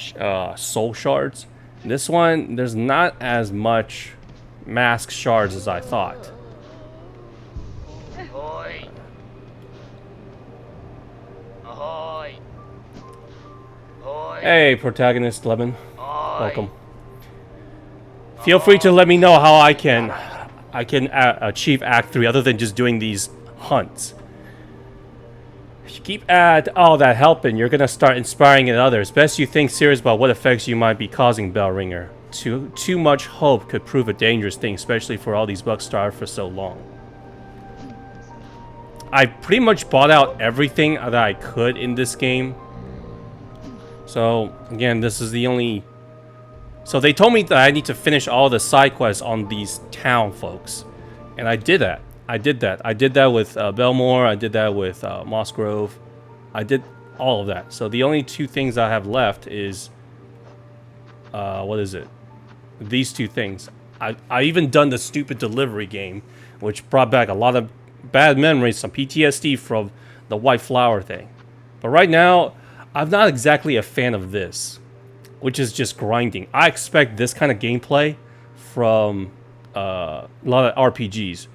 soul shards, this one there's not as much mask shards as I thought. Ahoy! Ahoy! Ahoy! Hey, protagonist Lemon, Ahoy! welcome. Feel free to let me know how I can achieve Act 3 other than just doing these hunts. If you keep at all that helping, you're gonna start inspiring in others. Best you think serious about what effects you might be causing, Bellringer. Too much hope could prove a dangerous thing, especially for all these bugs starved for so long. I pretty much bought out everything that I could in this game. So, again, this is the only... So they told me that I need to finish all the side quests on these town folks. And I did that. I did that with Belmore. I did that with Moss Grove. I did all of that. So the only two things I have left is what is it? These two things. I even done the stupid delivery game, which brought back a lot of bad memories, some PTSD from the white flower thing. But right now, I'm not exactly a fan of this, which is just grinding. I expect this kind of gameplay from a lot of RPGs.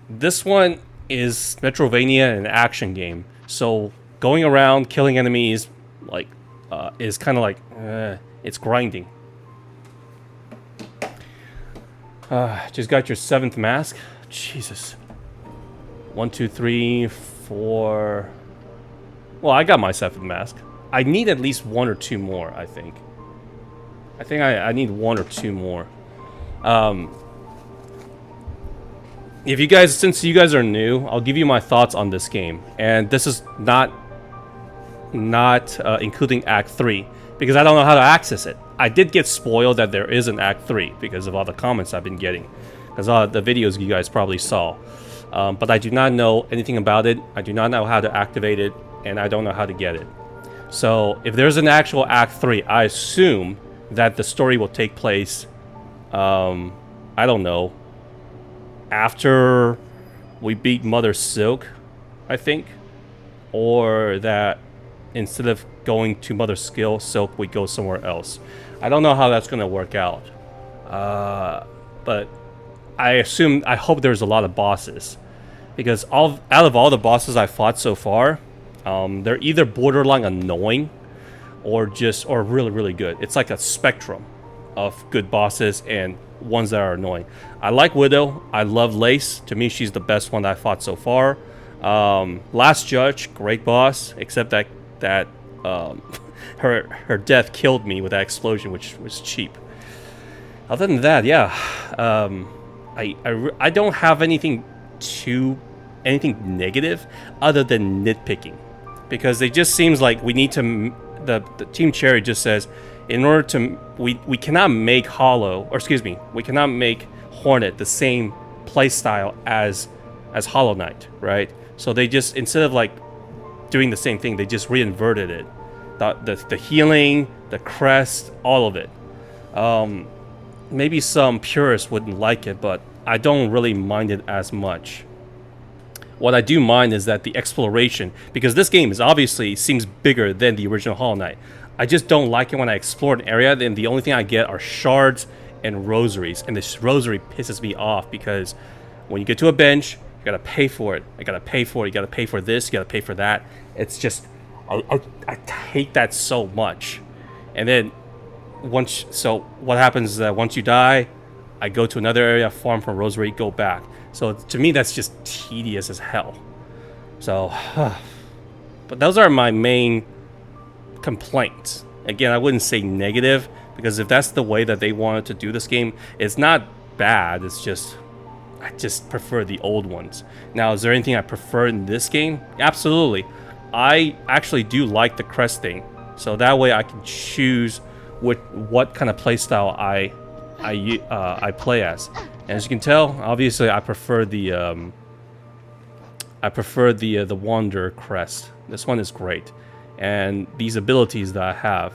This one is Metrovania, an action game, so going around killing enemies like is kind of like it's grinding. Just got your 7th mask. Jesus. 1, 2, 3, 4. Well, I got my 7th mask. I need at least 1 or 2 more, I think. I need 1 or 2 more. If you guys, since you guys are new, I'll give you my thoughts on this game. And this is not including Act 3, because I don't know how to access it. I did get spoiled that there is an Act 3 because of all the comments I've been getting. Because all the videos you guys probably saw. But I do not know anything about it. I do not know how to activate it. And I don't know how to get it. So if there's an actual Act 3, I assume that the story will take place, I don't know, after we beat Mother Silk, I think. Or that instead of going to Mother Silk, we go somewhere else. I don't know how that's going to work out. But I hope there's a lot of bosses. Because out of all the bosses I fought so far, they're either borderline annoying or really, really good. It's like a spectrum of good bosses and ones that are annoying. I like Widow. I love Lace. To me, she's the best one that I fought so far. Last Judge, great boss, except that her death killed me with that explosion, which was cheap. Other than that, yeah, I don't have anything negative other than nitpicking, because it just seems like we need to. The Team Cherry just says, in order to we cannot make we cannot make Hornet the same playstyle as Hollow Knight, right? So they just, instead of like doing the same thing, they just reinverted it. The healing, the crest, all of it. Maybe some purists wouldn't like it, but I don't really mind it as much. What I do mind is that the exploration, because this game is obviously seems bigger than the original Hollow Knight. I just don't like it when I explore an area, then the only thing I get are shards and rosaries. And this rosary pisses me off, because when you get to a bench, you gotta pay for it. I gotta pay for it. You gotta pay for this. You gotta pay for that. It's just, I hate that so much. And then what happens is that once you die, I go to another area, farm from rosary, go back. So to me, that's just tedious as hell. So, but those are my main complaints. Again, I wouldn't say negative, because if that's the way that they wanted to do this game, it's not bad. It's just, I just prefer the old ones. Now, is there anything I prefer in this game? Absolutely. I actually do like the crest thing, so that way I can choose what kind of playstyle I play as. And as you can tell, obviously I prefer the Wanderer crest. This one is great, and these abilities that I have,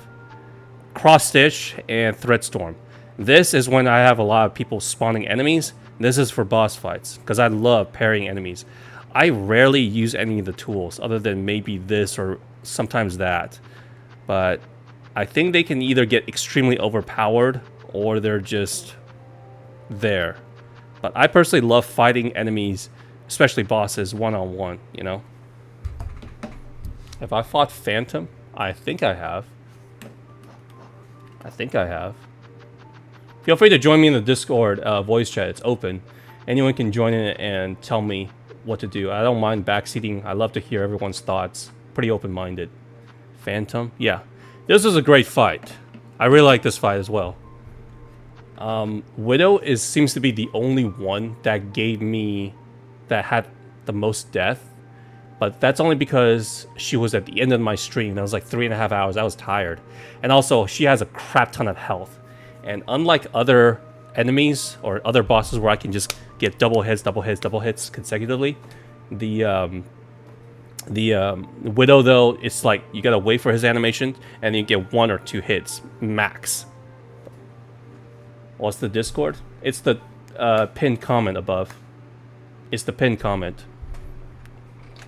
Cross Stitch and Threat Storm. This is when I have a lot of people spawning enemies. This is for boss fights, because I love parrying enemies. I rarely use any of the tools other than maybe this or sometimes that, but I think they can either get extremely overpowered or they're just there. But I personally love fighting enemies, especially bosses, one-on-one, you know? Have I fought Phantom? I think I have. Feel free to join me in the Discord voice chat. It's open. Anyone can join in and tell me what to do. I don't mind backseating. I love to hear everyone's thoughts. Pretty open-minded. Phantom? Yeah. This was a great fight. I really like this fight as well. Widow seems to be the only one that had the most death, but that's only because she was at the end of my stream. That was like 3.5 hours. I was tired, and also she has a crap ton of health. And unlike other enemies or other bosses where I can just get double hits consecutively, the Widow, though, it's like you gotta wait for his animation and then you get 1 or 2 hits max. What's the Discord? It's the pinned comment above. It's the pinned comment.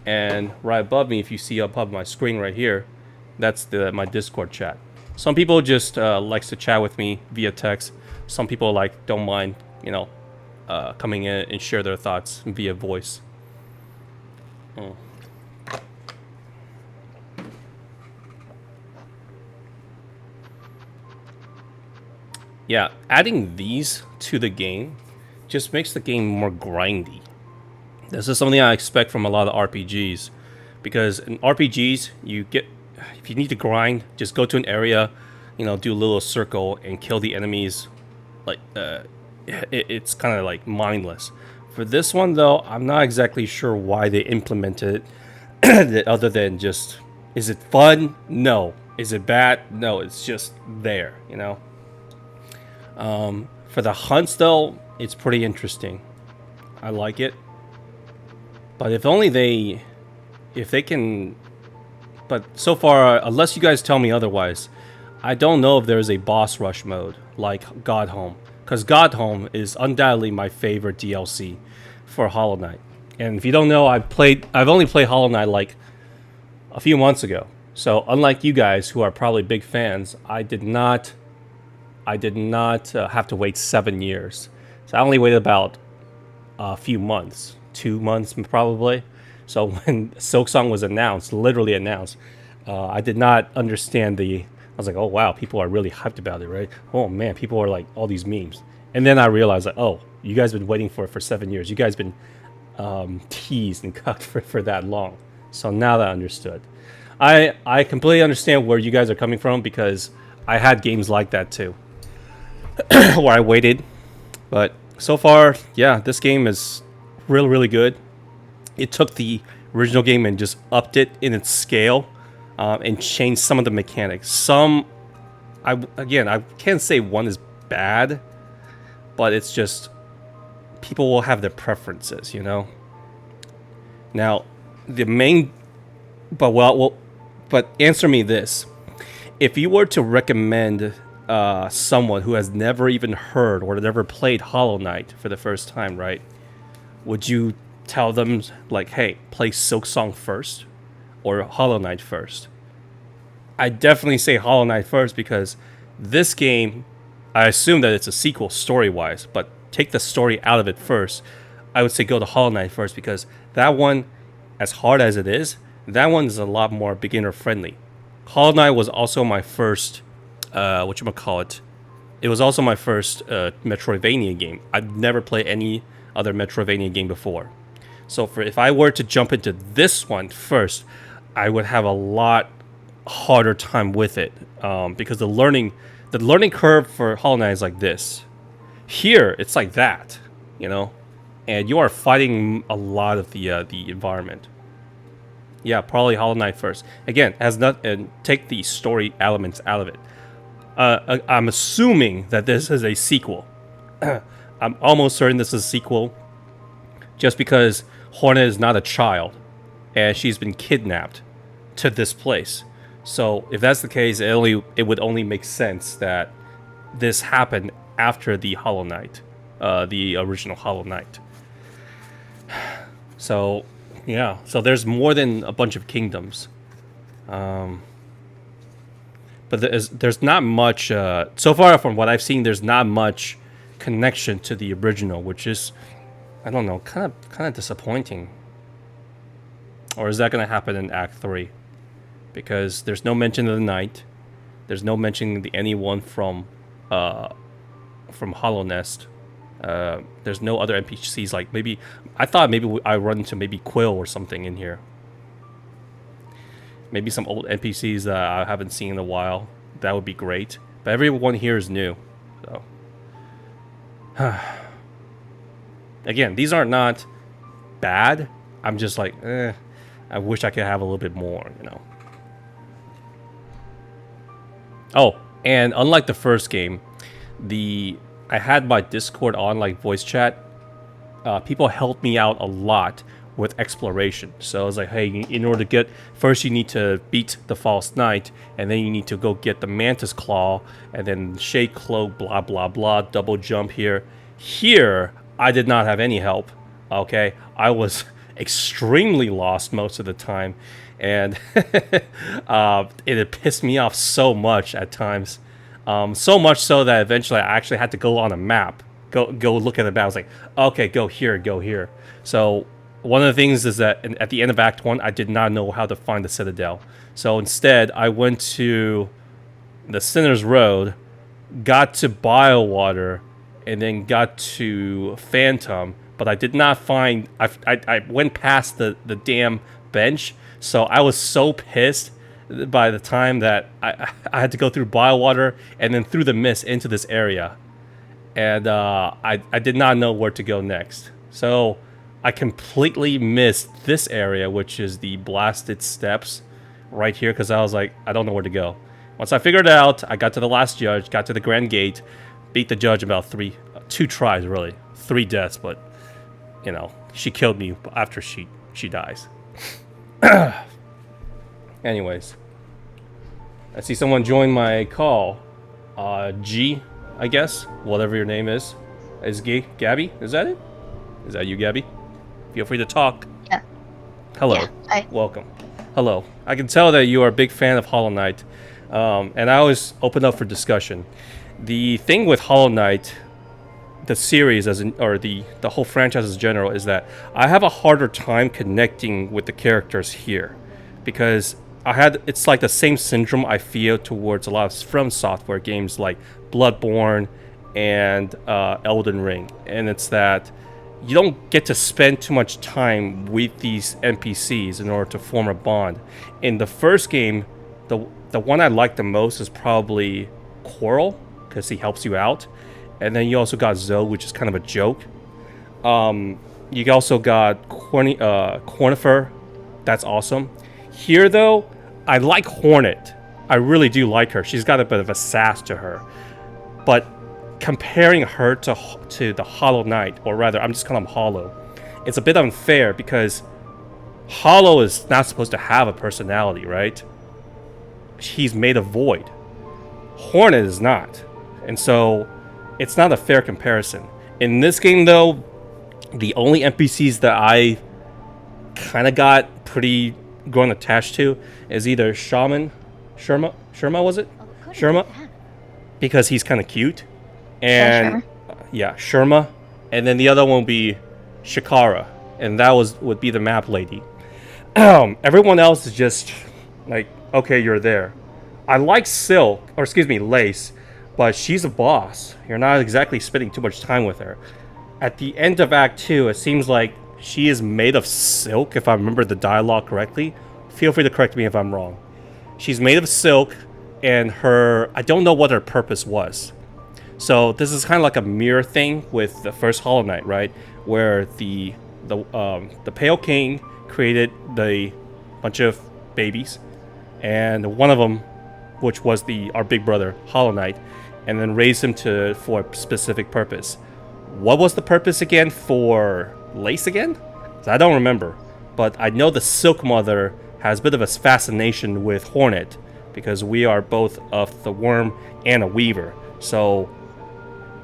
And right above me, if you see above my screen right here, that's my Discord chat. Some people just likes to chat with me via text. Some people don't mind, coming in and share their thoughts via voice. Yeah, adding these to the game just makes the game more grindy. This is something I expect from a lot of RPGs, because in RPGs if you need to grind, just go to an area, do a little circle and kill the enemies. It's kind of like mindless. For this one though, I'm not exactly sure why they implemented it other than just, is it fun? No. Is it bad? No, it's just there, For the hunts though, it's pretty interesting. I like it. But if they can, but so far, unless you guys tell me otherwise, I don't know if there's a boss rush mode like God Home, because God Home is undoubtedly my favorite DLC for Hollow Knight. And if you don't know, I've only played Hollow Knight like a few months ago. So unlike you guys who are probably big fans, I did not have to wait 7 years. So I only waited about a few months, 2 months probably. So when SILKSONG was literally announced, I did not understand I was like, oh wow, people are really hyped about it, right? Oh man, people are like all these memes. And then I realized oh, you guys been waiting for it for 7 years. You guys been teased and cucked for that long. So now that I understood. I completely understand where you guys are coming from, because I had games like that too. Where I waited. But so far, yeah, this game is really, really good. It took the original game and just upped it in its scale, and changed some of the mechanics. I can't say one is bad, but it's just people will have their preferences, Now, but answer me this: if you were to recommend someone who has never even heard or never played Hollow Knight for the first time, right? Would you tell them like, hey, play SILKSONG first or Hollow Knight first? I definitely say Hollow Knight first, because this game, I assume that it's a sequel story-wise, but take the story out of it first. I would say go to Hollow Knight first, because that one, as hard as it is, that one is a lot more beginner-friendly. Hollow Knight was also my first, it was also my first Metroidvania game. I've never played any other Metroidvania game before. So if I were to jump into this one first, I would have a lot harder time with it, because the learning curve for Hollow Knight is like this. Here, it's like that, and you are fighting a lot of the environment. Yeah, probably Hollow Knight first. Again, and take the story elements out of it. I'm assuming that this is a sequel. I'm almost certain this is a sequel, just because Hornet is not a child, and she's been kidnapped to this place. So if that's the case, it would only make sense that this happened after the Hollow Knight, the original Hollow Knight. So yeah, so there's more than a bunch of kingdoms, but there's not much so far from what I've seen. There's not much connection to the original, which is, I don't know, kind of disappointing. Or is that going to happen in Act 3? Because there's no mention of the knight. There's no mention of anyone from Hollow Nest. There's no other NPCs. Like I thought maybe I run into maybe Quill or something in here. Maybe some old NPCs that I haven't seen in a while. That would be great. But everyone here is new. So again, these are not bad. I'm just like, I wish I could have a little bit more, Oh, and unlike the first game, I had my Discord on, like voice chat. People helped me out a lot with exploration. So I was like, hey, in order to get first, you need to beat the false knight, and then you need to go get the mantis claw, and then shade cloak, blah blah blah, double jump here. Here, I did not have any help. Okay, I was extremely lost most of the time, and it had pissed me off so much at times. So much so that eventually I actually had to go on a map, go look at the map. I was like, okay, go here, go here. So one of the things is that at the end of Act 1, I did not know how to find the Citadel. So instead, I went to the Sinner's Road, got to Biowater, and then got to Phantom, but I did not find... I went past the damn bench, so I was so pissed by the time that I had to go through Biowater and then through the mist into this area. And I did not know where to go next. So I completely missed this area, which is the Blasted Steps right here, because I was like, I don't know where to go. Once I figured it out, I got to the last judge, got to the Grand Gate, beat the judge about two tries, really. 3 deaths, but, you know, she killed me after she dies. Anyways, I see someone join my call. G, I guess, whatever your name is Gabby? Is that it? Is that you, Gabby? Feel free to talk. Yeah. Hello. Yeah, Welcome. Hello. I can tell that you are a big fan of Hollow Knight, and I always open up for discussion. The thing with Hollow Knight, the series or the whole franchise as general, is that I have a harder time connecting with the characters here, because it's like the same syndrome I feel towards a lot of From Software games like Bloodborne and Elden Ring, and it's that you don't get to spend too much time with these NPCs in order to form a bond. In the first game, the one I like the most is probably Coral, because he helps you out, and then you also got Zoe, which is kind of a joke. You also got Cornifer, that's awesome. Here though, I like Hornet. I really do like her. She's got a bit of a sass to her. But comparing her to the Hollow Knight, or rather, I'm just calling him Hollow, it's a bit unfair because Hollow is not supposed to have a personality, right? He's made of void. Hornet is not. And so, it's not a fair comparison. In this game, though, the only NPCs that I kind of got pretty grown attached to is either Sherma was it? Oh, Sherma, because he's kind of cute, and yeah, Sherma, and then the other one would be Shikara, and that would be the map lady. Everyone else is just like, okay, you're there. I like Lace, but she's a boss. You're not exactly spending too much time with her. At the end of Act 2, it seems like she is made of silk, if I remember the dialogue correctly. Feel free to correct me if I'm wrong. She's made of silk, and I don't know what her purpose was. So this is kind of like a mirror thing with the first Hollow Knight, right? Where the Pale King created the bunch of babies, and one of them, which was our big brother, Hollow Knight, and then raised him for a specific purpose. What was the purpose again for Lace again? I don't remember, but I know the Silk Mother has a bit of a fascination with Hornet, because we are both of the Worm and a Weaver. So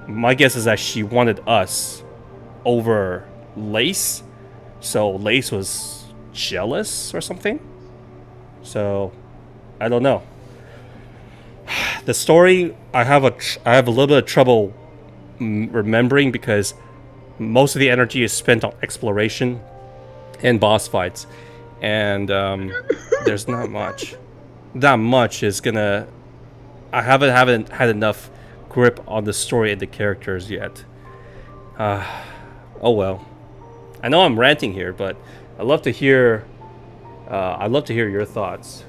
my guess is that she wanted us over Lace, so Lace was jealous or something. So I don't know. The story I have a little bit of trouble remembering, because most of the energy is spent on exploration and boss fights, and there's not much. Not much is gonna. I haven't had enough grip on the story and the characters yet. Oh well. I know I'm ranting here, but I'd love to hear your thoughts.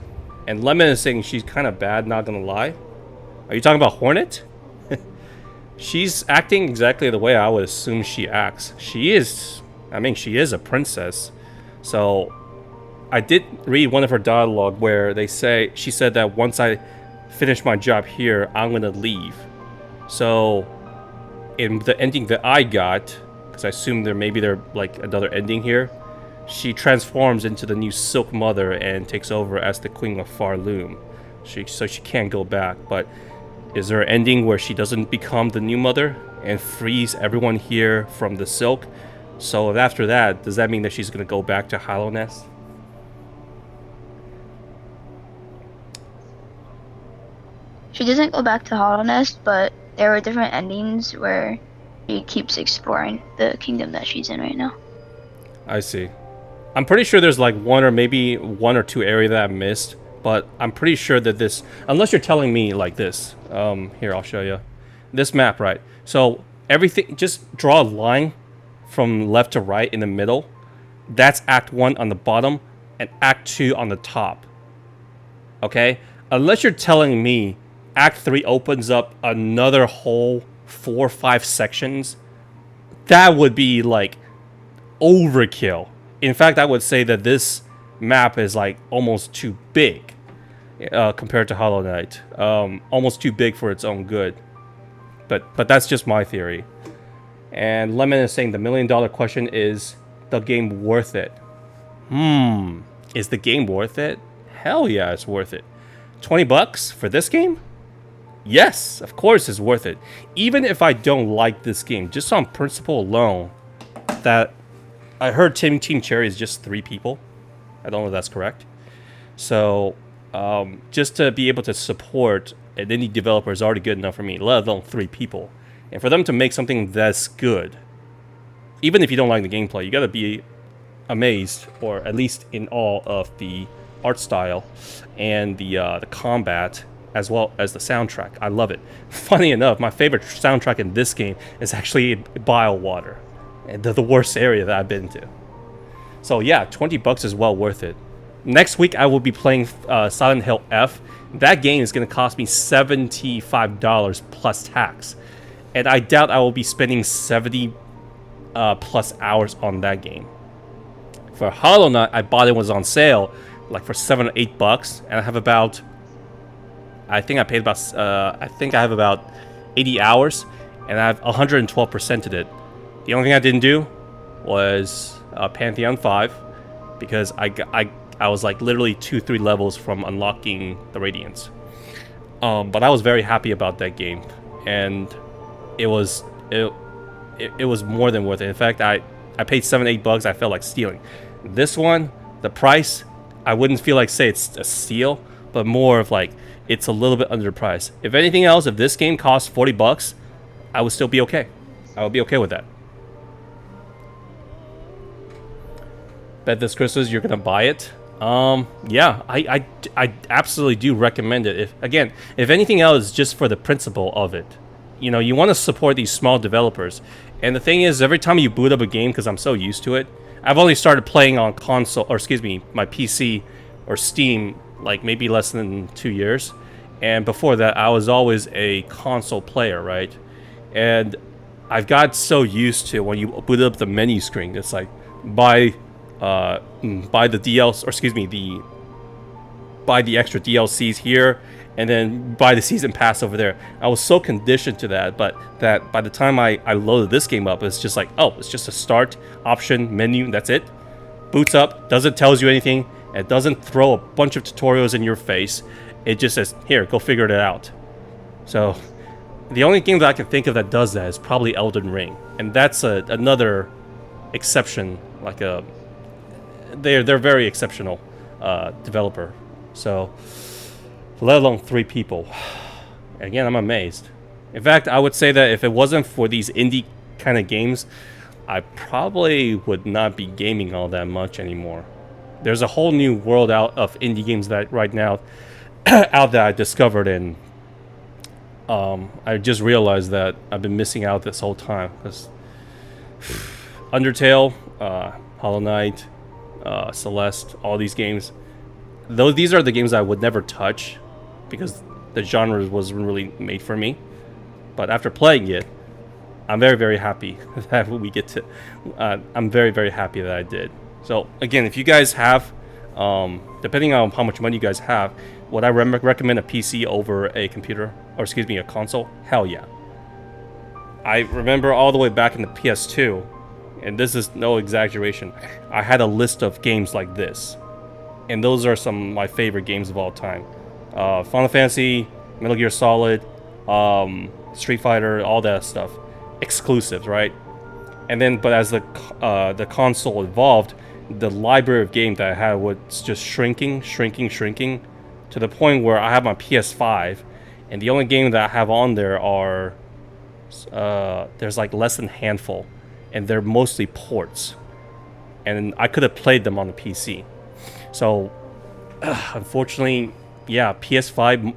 And Lemon is saying she's kind of bad, not gonna lie. Are you talking about Hornet? She's acting exactly the way I would assume she acts. She is a princess. So I did read one of her dialogue where she said that once I finish my job here, I'm gonna leave. So in the ending that I got, because I assume there like another ending here, she transforms into the new Silk Mother and takes over as the Queen of Farloom. So she can't go back. But is there an ending where she doesn't become the new mother and frees everyone here from the Silk? So after that, does that mean that she's going to go back to Hallownest? She doesn't go back to Hallownest, but there are different endings where she keeps exploring the kingdom that she's in right now. I see. I'm pretty sure there's like one or two area that I missed, but I'm pretty sure that this, unless you're telling me like this, here, I'll show you. This map, right? So everything, just draw a line from left to right in the middle. That's Act 1 on the bottom and Act 2 on the top. Okay? Unless you're telling me Act 3 opens up another whole 4 or 5 sections, that would be like overkill. In fact, I would say that this map is like almost too big compared to Hollow Knight. Almost too big for its own good. But that's just my theory. And Lemon is saying the $1 million question is the game worth it? Is the game worth it? Hell yeah, it's worth it. $20 for this game? Yes, of course it's worth it. Even if I don't like this game, just on principle alone, that I heard Team Cherry is just 3 people. I don't know if that's correct. So just to be able to support an indie developer is already good enough for me, let alone 3 people. And for them to make something that's good, even if you don't like the gameplay, you gotta be amazed, or at least in awe of the art style and the combat, as well as the soundtrack. I love it. Funny enough, my favorite soundtrack in this game is actually Biowater, and the worst area that I've been to. So yeah, $20 is well worth it. Next week I will be playing Silent Hill F. That game is going to cost me $75 plus tax, and I doubt I will be spending 70 plus hours on that game. For Hollow Knight, I bought it when it was on sale, like for $7 or $8, and I have about, I think I paid about, I think I have about 80 hours, and I've 112%ed it. The only thing I didn't do was Pantheon 5, because I was like literally 2-3 levels from unlocking the Radiance. But I was very happy about that game, and it was more than worth it. In fact, I paid $7-8. I felt like stealing. This one, the price, I wouldn't feel like say it's a steal, but more of like it's a little bit underpriced. If anything else, if this game costs $40, I would still be okay. I would be okay with that. Bet this Christmas you're gonna buy it. Yeah, I absolutely do recommend it. If anything else, just for the principle of it. You know, you want to support these small developers. And the thing is, every time you boot up a game, because I'm so used to it, I've only started playing on console, or excuse me, my PC or Steam, like maybe less than 2 years. And before that, I was always a console player, right? And I've got so used to when you boot up the menu screen, it's like buy the DLC, or excuse me, buy the extra DLCs here, and then buy the season pass over there. I was so conditioned to that, but that by the time I loaded this game up, it's just like, oh, it's just a start option menu, that's it. Boots up, doesn't tells you anything, it doesn't throw a bunch of tutorials in your face. It just says, here, go figure it out. So the only game that I can think of that does that is probably Elden Ring, and that's another exception, like a they're very exceptional developer. So let alone 3 people. Again, I'm amazed. In fact, I would say that if it wasn't for these indie kind of games, I probably would not be gaming all that much anymore. There's a whole new world out of indie games that right now out that I discovered, and I just realized that I've been missing out this whole time, because Undertale, Hollow Knight, Celeste, all these games, these are the games I would never touch because the genre wasn't really made for me. But after playing it, I'm very, very happy that we get to. I'm very, very happy that I did. So again, if you guys have, depending on how much money you guys have, would I recommend a PC over a computer, or excuse me, a console? Hell yeah. I remember all the way back in the PS2, and this is no exaggeration, I had a list of games like this. And those are some of my favorite games of all time. Final Fantasy, Metal Gear Solid, Street Fighter, all that stuff. Exclusives, right? And then, but as the console evolved, the library of games that I had was just shrinking, to the point where I have my PS5, and the only game that I have on there are, there's like less than a handful, and they're mostly ports. And I could have played them on the PC. So, unfortunately, yeah, PS5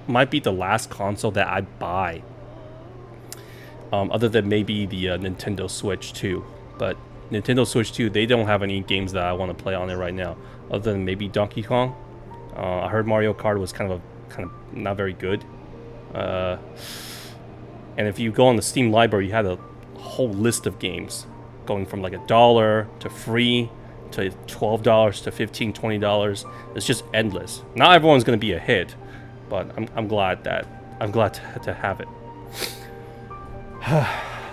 might be the last console that I buy. Other than maybe the Nintendo Switch 2. But Nintendo Switch 2, they don't have any games that I want to play on it right now. Other than maybe Donkey Kong. I heard Mario Kart was kind of not very good. And if you go on the Steam library, you had a whole list of games. Going from like $1 to free to $12 to $15, $20. It's just endless. Not everyone's going to be a hit. But I'm glad to have it.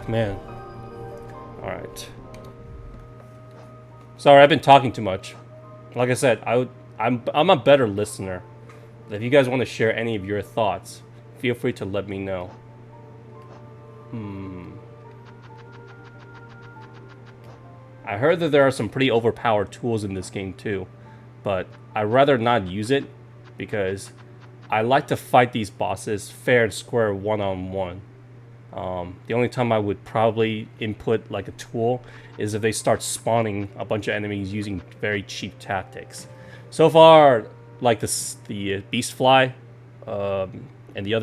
Man. Alright. Sorry, I've been talking too much. Like I said, I'm a better listener. If you guys want to share any of your thoughts, feel free to let me know. I heard that there are some pretty overpowered tools in this game too, but I'd rather not use it because I like to fight these bosses fair and square one-on-one. The only time I would probably input like a tool is if they start spawning a bunch of enemies using very cheap tactics. So far, like the Beast Fly and the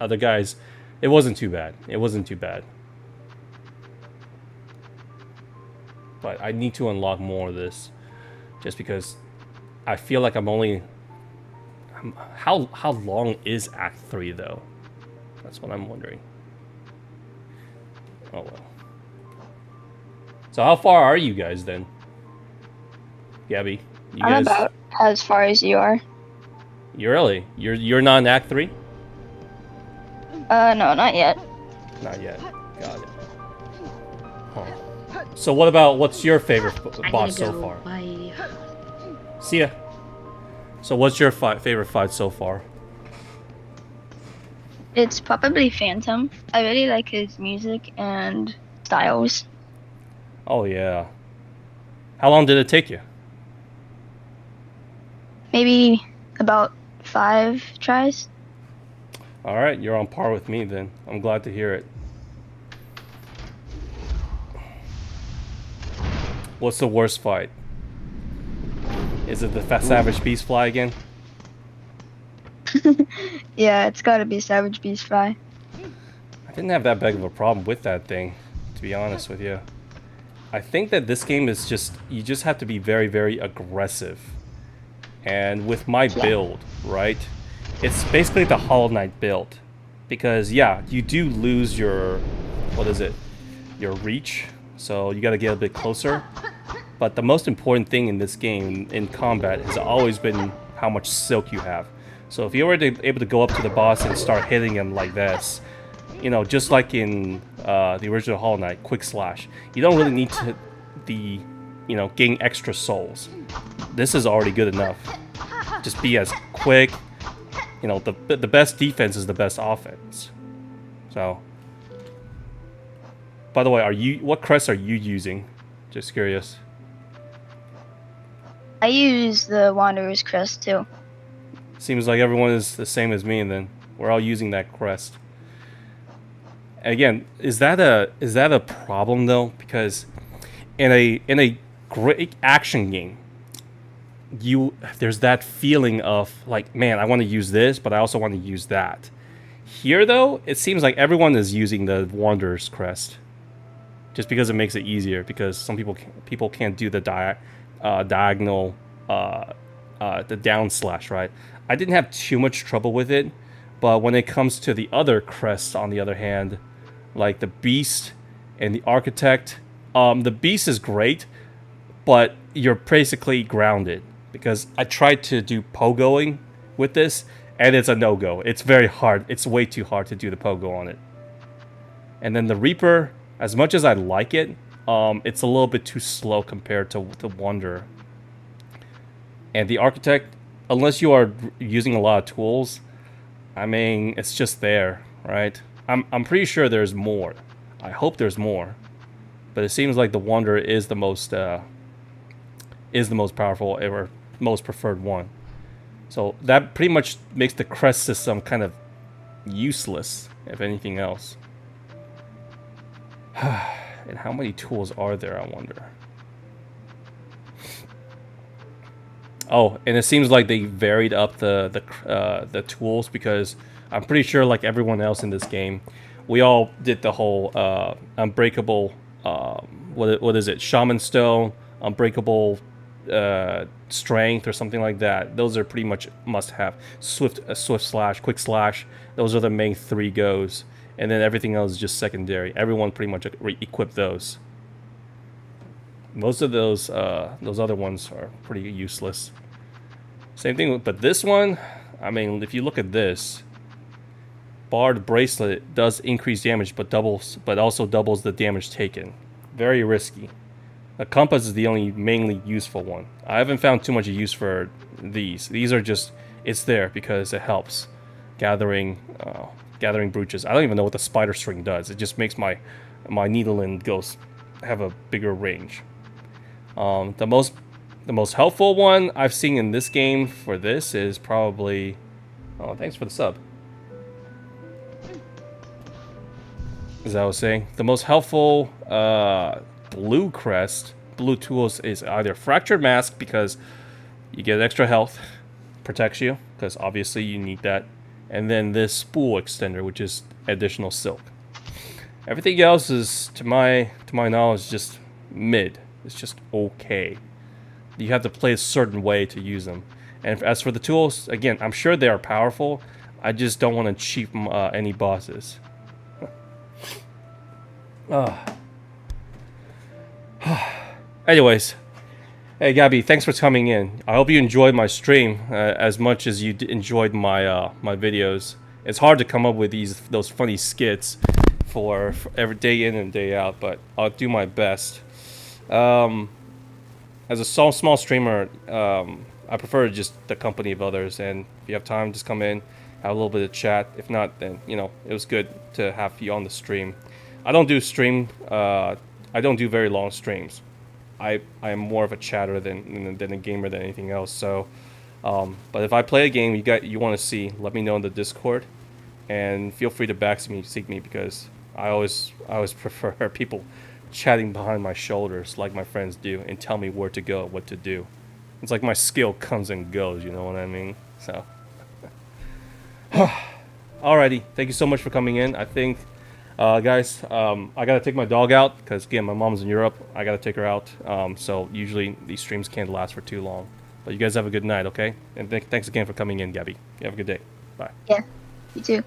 other guys, it wasn't too bad. But I need to unlock more of this, just because I feel like I'm only. How long is Act 3 though? That's what I'm wondering. Oh well. So how far are you guys then? Gabby, I'm about as far as you are. You're early. You're not in Act 3? No, not yet. Not yet. Got it. Huh. So what's your favorite boss so far? Bye. See ya. So what's your favorite fight so far? It's probably Phantom. I really like his music and styles. Oh yeah. How long did it take you? Maybe about 5 tries. Alright, you're on par with me then. I'm glad to hear it. What's the worst fight? Is it the Savage Beast Fly again? Yeah, it's gotta be Savage Beast Fly. I didn't have that big of a problem with that thing, to be honest with you. I think that this game is just, you just have to be very, very aggressive. And with my build, right? It's basically the Hollow Knight build. Because, yeah, you do lose your, what is it? Your reach. So you gotta get a bit closer. But the most important thing in this game, in combat, has always been how much silk you have. So if you were able to go up to the boss and start hitting him like this, you know, just like in the original Hollow Knight, Quick Slash, you don't really need to gain extra souls. This is already good enough. Just be as quick. You know, the best defense is the best offense. So, by the way, what crest are you using? Just curious. I use the Wanderer's Crest too. Seems like everyone is the same as me, and then we're all using that crest. Again, is that a problem though? Because in a great action game, there's that feeling of like, man, I want to use this, but I also want to use that. Here though, it seems like everyone is using the Wanderer's Crest, just because it makes it easier. Because some people can't do the diagonal, the down slash, right? I didn't have too much trouble with it, but when it comes to the other crests, on the other hand, like the Beast and the Architect, the Beast is great, but you're basically grounded. Because I tried to do pogoing with this, and it's a no-go. It's very hard. It's way too hard to do the pogo on it. And then the Reaper, as much as I like it, it's a little bit too slow compared to the Wanderer. And the Architect, unless you are using a lot of tools, I mean, it's just there, right? I'm pretty sure there's more. I hope there's more, but it seems like the Wanderer is the most powerful or most preferred one. So that pretty much makes the crest system kind of useless, if anything else. And how many tools are there, I wonder? Oh, and it seems like they varied up the tools, because I'm pretty sure, like everyone else in this game, we all did the whole unbreakable. What is it? Shaman Stone, unbreakable strength, or something like that. Those are pretty much must-have. Swift slash, quick slash. Those are the main 3 goes, and then everything else is just secondary. Everyone pretty much equipped those. Most of those other ones are pretty useless. Same thing, but this one, I mean, if you look at this, Barred Bracelet does increase damage, but also doubles the damage taken. Very risky. A compass is the only mainly useful one. I haven't found too much use for these. These are just, it's there because it helps gathering brooches. I don't even know what the spider string does. It just makes my needle and ghost have a bigger range. The most helpful one I've seen in this game for this is probably... Oh, thanks for the sub. As I was saying, the most helpful blue crest, blue tools is either Fractured Mask, because you get extra health, protects you, because obviously you need that, and then this Spool Extender, which is additional silk. Everything else is, to my knowledge, just mid. It's just okay. You have to play a certain way to use them. And as for the tools, again, I'm sure they are powerful. I just don't want to cheap any bosses. Anyways, hey Gabby, thanks for coming in. I hope you enjoyed my stream as much as you enjoyed my my videos. It's hard to come up with those funny skits for every day in and day out, but I'll do my best. As a small streamer, I prefer just the company of others, and if you have time, just come in, have a little bit of chat. If not, then, you know, it was good to have you on the stream. I don't do very long streams. I am more of a chatter than a gamer than anything else. So, but if I play a game you want to see, let me know in the Discord, and feel free to backseat me, because I always prefer people chatting behind my shoulders like my friends do and tell me where to go, what to do. It's like my skill comes and goes, you know what I mean? So, alrighty, thank you so much for coming in. I think, guys, I gotta take my dog out, because again, my mom's in Europe. I gotta take her out. So usually these streams can't last for too long. But you guys have a good night, okay? And thanks again for coming in, Gabby. You have a good day. Bye. Yeah, you too.